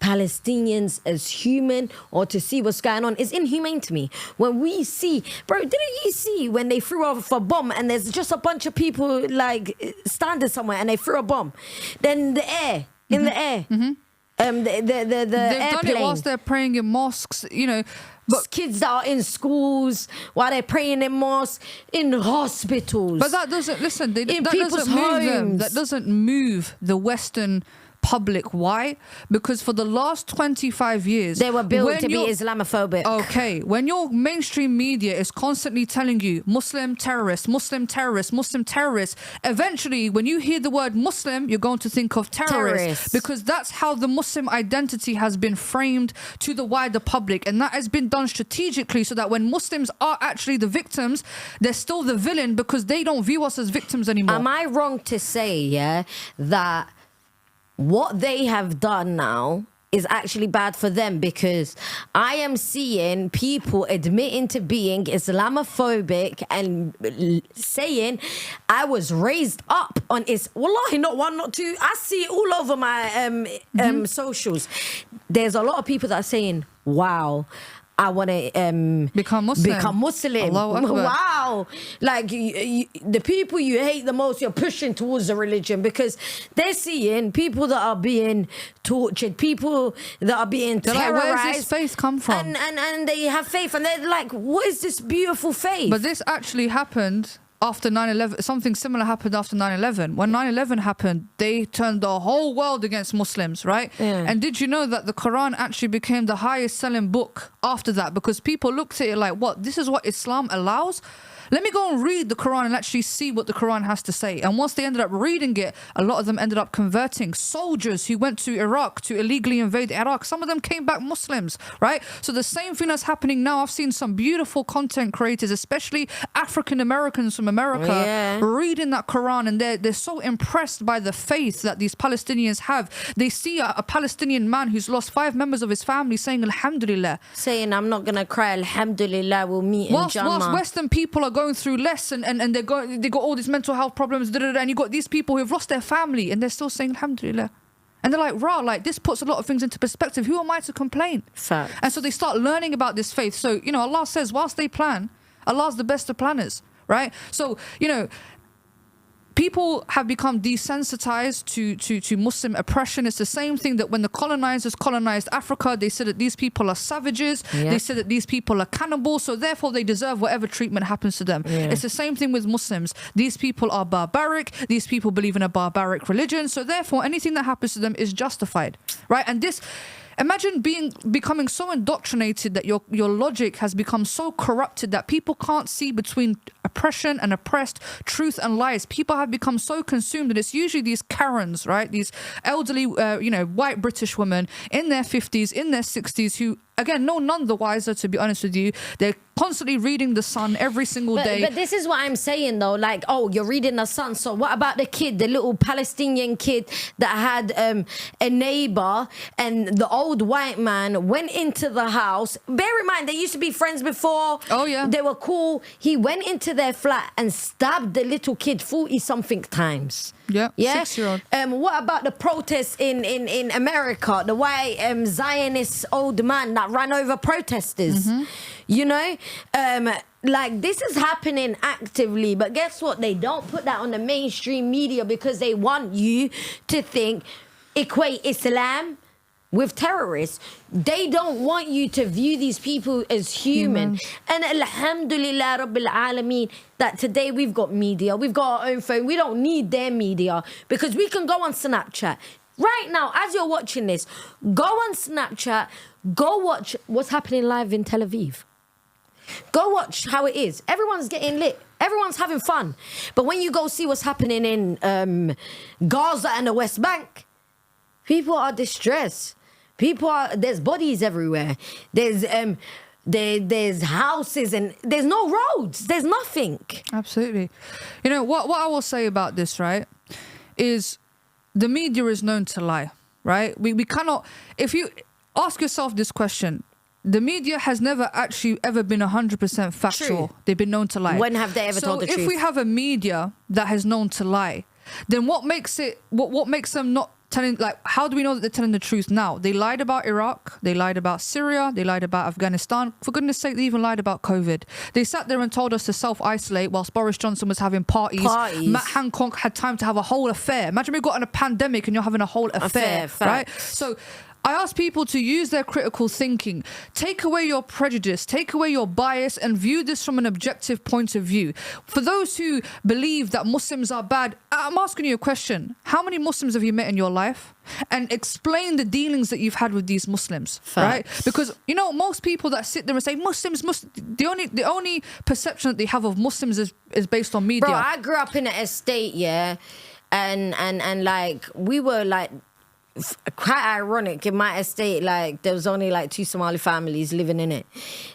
Palestinians as human or to see what's going on. Is inhumane to me. When we see, bro, didn't you see when they threw off a bomb and there's just a bunch of people like standing somewhere and they threw a bomb? Then in the air. They've done it whilst they're praying in mosques, but kids that are in schools while they're praying in mosques, in hospitals. But that doesn't people's homes. That doesn't move the Western public. Why? Because for the last 25 years they were built to be Islamophobic. Okay, when your mainstream media is constantly telling you Muslim terrorists, Muslim terrorists, Muslim terrorists, eventually when you hear the word Muslim, you're going to think of terrorists. Because that's how the Muslim identity has been framed to the wider public, and that has been done strategically so that when Muslims are actually the victims, they're still the villain because they don't view us as victims anymore. Am I wrong to say, that what they have done now is actually bad for them? Because I am seeing people admitting to being Islamophobic and saying, I was raised up on Wallahi, not one, not two. I see it all over my socials. There's a lot of people that are saying, wow, I want to become Muslim. Wow. Like the people you hate the most, you're pushing towards the religion because they're seeing people that are being tortured, people that are being terrorized. Like, where's this faith come from? And they have faith and they're like, what is this beautiful faith? But this actually happened after 9/11. Something similar happened after 9/11. When 9/11 happened, they turned the whole world against Muslims, right? And did you know that the Quran actually became the highest selling book after that? Because people looked at it like, what? This is what Islam allows? let me go and read the Quran and actually see what the Quran has to say. And once they ended up reading it, a lot of them ended up converting. Soldiers who went to Iraq to illegally invade Iraq, some of them came back Muslims, right? So the same thing that's happening now. I've seen some beautiful content creators, especially African Americans from America, reading that Quran, and they're so impressed by the faith that these Palestinians have. They see a Palestinian man who's lost 5 members of his family saying Alhamdulillah, saying I'm not gonna cry, Alhamdulillah, we'll meet in Jannah. Whilst Western people are going through less and they got all these mental health problems, and you got these people who have lost their family and they're still saying Alhamdulillah. And they're like, rah, like this puts a lot of things into perspective. Who am I to complain? Fact. And so they start learning about this faith. So, Allah says, whilst they plan, Allah's the best of planners, right? So, people have become desensitized to Muslim oppression. It's the same thing that when the colonizers colonized Africa, they said that these people are savages. Yep. They said that these people are cannibals, so therefore they deserve whatever treatment happens to them. Yeah. It's the same thing with Muslims. These people are barbaric. These people believe in a barbaric religion, so therefore anything that happens to them is justified, right? And this... Imagine becoming so indoctrinated that your logic has become so corrupted that people can't see between oppression and oppressed, truth and lies. People have become so consumed, and it's usually these Karens, right? These elderly, white British women in their 50s, in their 60s who, again, know none the wiser, to be honest with you. They're constantly reading The Sun every single day. But this is what I'm saying, though. Like, oh, you're reading The Sun. So what about the kid, the little Palestinian kid that had a neighbor, and the old white man went into the house? Bear in mind, they used to be friends before. Oh, yeah. They were cool. He went into their flat and stabbed the little kid 40-something times. Yeah, yeah. 6-year-old. What about the protests in America? The white Zionist old man that ran over protesters. Like, this is happening actively, but guess what? They don't put that on the mainstream media because they want you to equate Islam with terrorists. They don't want you to view these people as human. And Alhamdulillah Rabbil Alameen that today we've got media, we've got our own phone. We don't need their media because we can go on Snapchat. Right now, as you're watching this, go on Snapchat, go watch what's happening live in Tel Aviv. Go watch how it is. Everyone's getting lit. Everyone's having fun. But when you go see what's happening in Gaza and the West Bank, people are distressed. There's bodies everywhere. There's houses and there's no roads. There's nothing. Absolutely. What I will say about this, right, is the media is known to lie, right? We cannot, if you ask yourself this question, the media has never actually ever been 100% factual. True. They've been known to lie. When have they ever told the truth? So if we have a media that has known to lie, then what makes them not telling, like, how do we know that they're telling the truth now? They lied about Iraq, they lied about Syria, they lied about Afghanistan. For goodness sake, they even lied about COVID. They sat there and told us to self-isolate whilst Boris Johnson was having parties. Matt Hancock had time to have a whole affair. Imagine we got in a pandemic and you're having a whole affair, right? So I ask people to use their critical thinking, take away your prejudice, take away your bias, and view this from an objective point of view. For those who believe that Muslims are bad, I'm asking you a question. How many Muslims have you met in your life? And explain the dealings that you've had with these Muslims, right? Because, most people that sit there and say Muslims, the only perception that they have of Muslims is based on media. Bro, I grew up in an estate, yeah, and like, we were like, quite ironic in my estate, like there was only like 2 Somali families living in it.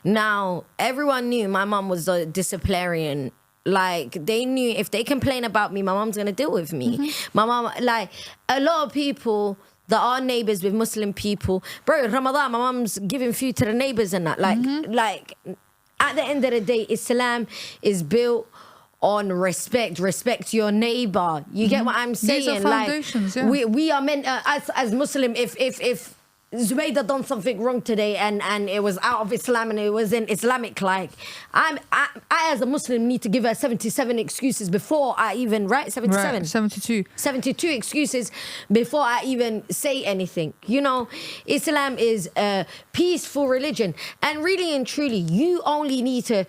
Now everyone knew my mum was a disciplinarian. Like, they knew if they complain about me, my mum's gonna deal with me. My mum, like, a lot of people that are neighbors with Muslim people, bro, Ramadan, my mum's giving food to the neighbors and that. Like at the end of the day, Islam is built on respect your neighbor. You get what I'm saying? These are foundations, like, we are meant as Muslim, if Zoubida done something wrong today and it was out of Islam and it was in Islamic, like, I as a Muslim need to give her 77 excuses before I even, right? 77? Right, 72. 72 excuses before I even say anything. Islam is a peaceful religion. And really and truly, you only need to,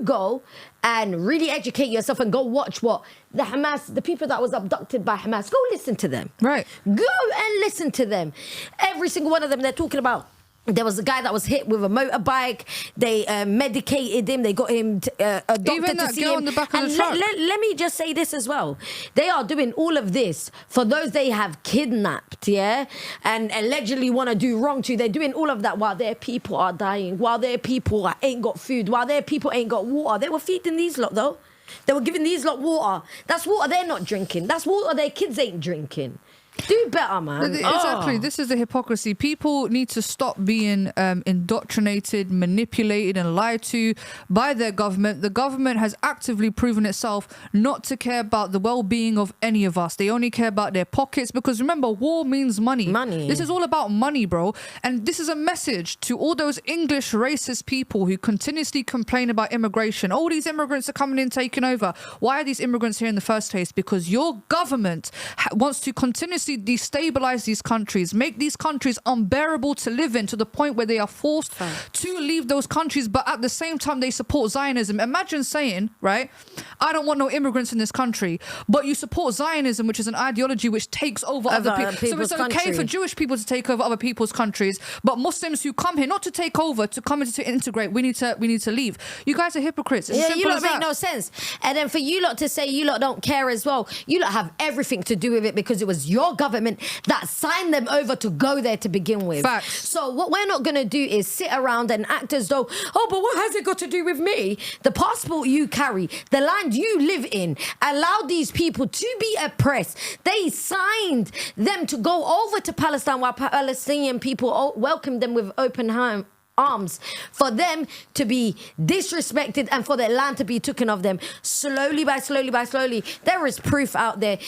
go and really educate yourself and go watch what the Hamas, the people that was abducted by Hamas, go listen to them. Right. Go and listen to them. Every single one of them, they're talking about There was a guy that was hit with a motorbike. They medicated him. They got him a doctor Even to that see girl him. in the back of And the truck. let me just say this as well. They are doing all of this for those they have kidnapped, yeah, and allegedly want to do wrong to. They're doing all of that while their people are dying, while their people ain't got food, while their people ain't got water. They were feeding these lot though. They were giving these lot water. That's water they're not drinking. That's water their kids ain't drinking. Do better, man. Exactly. This is the hypocrisy. People need to stop being indoctrinated, manipulated and lied to by their government. The government has actively proven itself not to care about the well-being of any of us. They only care about their pockets because remember, war means money. Money. This is all about money, bro. And this is a message to all those English racist people who continuously complain about immigration. All these immigrants are coming in, taking over. Why are these immigrants here in the first place? Because your government wants to continuously destabilize these countries, make these countries unbearable to live in to the point where they are forced to leave those countries, but at the same time they support Zionism. Imagine saying, right, I don't want no immigrants in this country, but you support Zionism, which is an ideology which takes over other people. So it's okay for Jewish people to take over other people's countries, but Muslims who come here not to take over, to come in to integrate, we need to leave. You guys are hypocrites. It's you lot make no sense. And then for you lot to say you lot don't care as well, you lot have everything to do with it because it was your government that signed them over to go there to begin with. Facts. So what we're not going to do is sit around and act as though, oh, but what has it got to do with me? The passport you carry, the land you live in, allowed these people to be oppressed. They signed them to go over to Palestine while Palestinian people welcomed them with open arms, for them to be disrespected and for their land to be taken of them slowly by slowly. There is proof out there.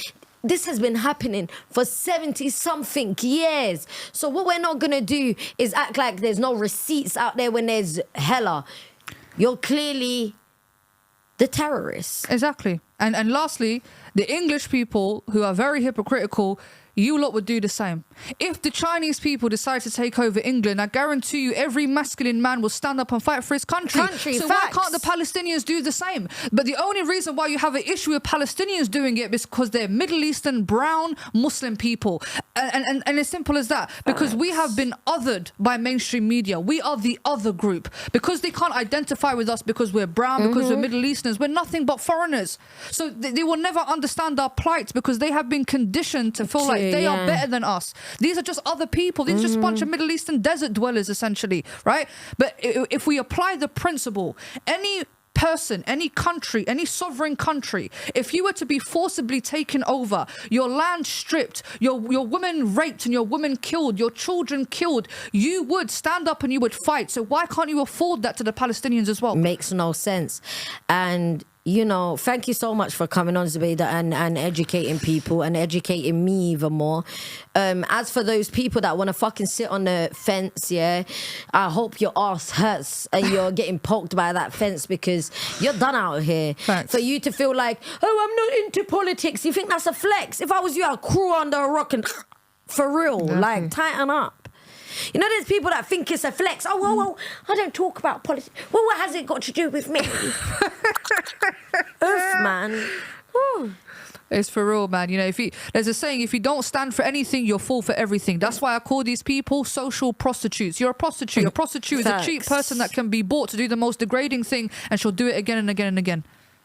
This has been happening for 70-something years. So what we're not going to do is act like there's no receipts out there when there's hella. You're clearly the terrorists. Exactly. And lastly, the English people who are very hypocritical, you lot would do the same. If the Chinese people decide to take over England, I guarantee you every masculine man will stand up and fight for his country. So why can't the Palestinians do the same? But the only reason why you have an issue with Palestinians doing it is because they're Middle Eastern, brown, Muslim people. And it's simple as that. Because we have been othered by mainstream media. We are the other group. Because they can't identify with us because we're brown, because we're Middle Easterners. We're nothing but foreigners. So they will never understand our plight because they have been conditioned to feel like they are better than us. These are just other people. These are just a bunch of Middle Eastern desert dwellers, essentially, right? But if we apply the principle, any person, any country, any sovereign country, if you were to be forcibly taken over, your land stripped, your women raped and your women killed, your children killed, you would stand up and you would fight. So why can't you afford that to the Palestinians as well? Makes no sense. And you know, thank you so much for coming on, Zoubida, and educating people and educating me even more. As for those people that want to fucking sit on the fence, yeah, I hope your ass hurts and you're getting poked by that fence because you're done out here. Thanks. For you to feel like, oh, I'm not into politics. You think that's a flex? If I was you, I'd crawl under a rock and for real, like tighten up. You know, there's people that think it's a flex. Oh, well, I don't talk about politics. Well, what has it got to do with me? Oof, man. Woo. It's for real, man. You know, there's a saying, if you don't stand for anything, you'll fall for everything. That's why I call these people social prostitutes. You're a prostitute. A prostitute is a cheap person that can be bought to do the most degrading thing, and she'll do it again and again and again.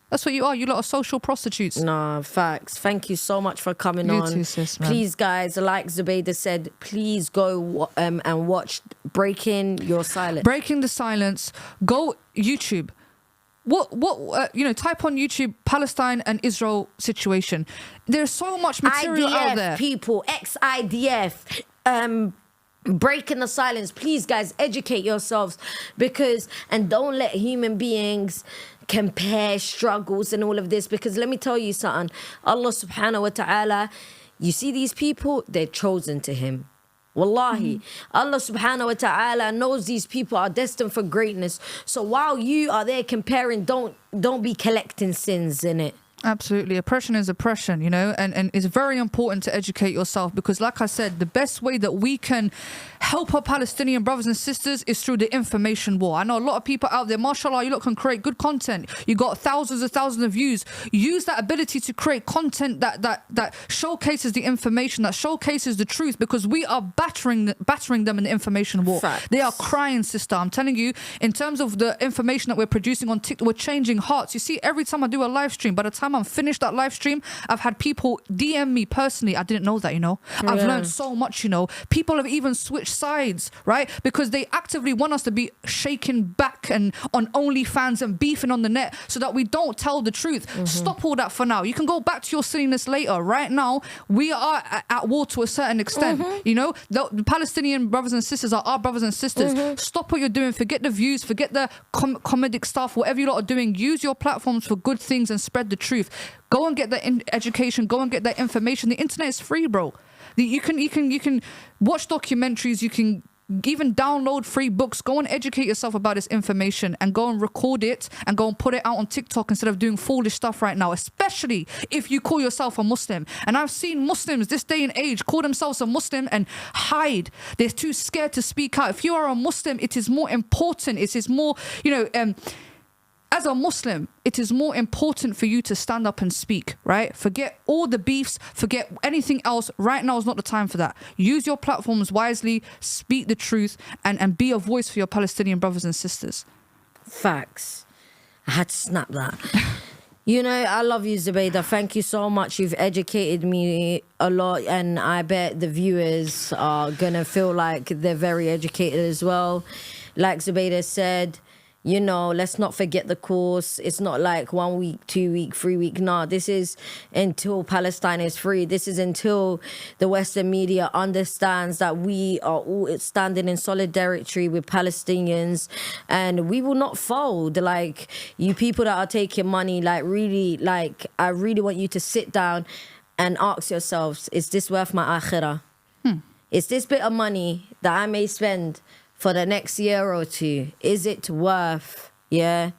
That's what you are. You lot are social prostitutes. Nah, facts. Thank you so much for coming on. Too, sis, man. Please, guys, like Zoubida said, please go and watch Breaking Your Silence. Breaking the Silence. Go YouTube. Type on YouTube Palestine and Israel situation. There's so much material out there. People, ex-IDF, Breaking the Silence. Please, guys, educate yourselves and don't let human beings compare struggles and all of this, because let me tell you something. Allah subhanahu wa ta'ala, you see these people, they're chosen to him. Wallahi, Allah subhanahu wa ta'ala knows these people are destined for greatness. So while you are there comparing, don't be collecting sins in it. Absolutely. Oppression is oppression, and it's very important to educate yourself because, like I said, the best way that we can help our Palestinian brothers and sisters is through the information war. I know a lot of people out there, mashallah, you lot can create good content. You got thousands of views. Use that ability to create content that showcases the information, that showcases the truth, because we are battering them in the information war. Facts. They are crying, sister. I'm telling you, in terms of the information that we're producing on TikTok, we're changing hearts. You see, every time I do a live stream, by the time I'm finished that live stream, I've had people DM me personally. I didn't know that, I've learned so much, People have even switched sides, right? Because they actively want us to be shaken back and on OnlyFans and beefing on the net so that we don't tell the truth. Stop all that for now. You can go back to your silliness later. Right now, we are at war to a certain extent, The Palestinian brothers and sisters are our brothers and sisters. Stop what you're doing. Forget the views. Forget the comedic stuff. Whatever you lot are doing, use your platforms for good things and spread the truth. Go and get that education. Go and get that information. The internet is free, bro. You can watch documentaries. You can even download free books. Go and educate yourself about this information and go and record it and go and put it out on TikTok instead of doing foolish stuff right now, especially if you call yourself a Muslim. And I've seen Muslims this day and age call themselves a Muslim and hide. They're too scared to speak out. If you are a Muslim, it is more important. It is more, as a Muslim, it is more important for you to stand up and speak, right? Forget all the beefs, forget anything else. Right now is not the time for that. Use your platforms wisely, speak the truth, and be a voice for your Palestinian brothers and sisters. Facts. I had to snap that. I love you, Zoubida. Thank you so much. You've educated me a lot, and I bet the viewers are going to feel like they're very educated as well. Like Zoubida said, let's not forget the course. It's not like 1 week, 2 week, 3 week. No, this is until Palestine is free. This is until the Western media understands that we are all standing in solidarity with Palestinians, and we will not fold. Like, you people that are taking money, I really want you to sit down and ask yourselves, is this worth my akhirah? Is this bit of money that I may spend for the next year or two, is it worth, my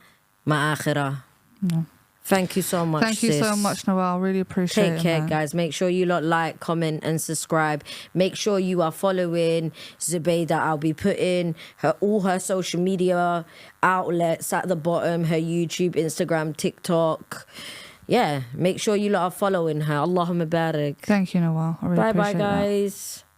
akhirah? No. Thank you so much, Thank you so much, Noel. Really appreciate it. Take care, guys. Make sure you lot like, comment, and subscribe. Make sure you are following Zoubida. I'll be putting all her social media outlets at the bottom, her YouTube, Instagram, TikTok. Yeah, make sure you lot are following her. Allahumma barik. Thank you, Noel. I really appreciate Bye-bye, guys. That.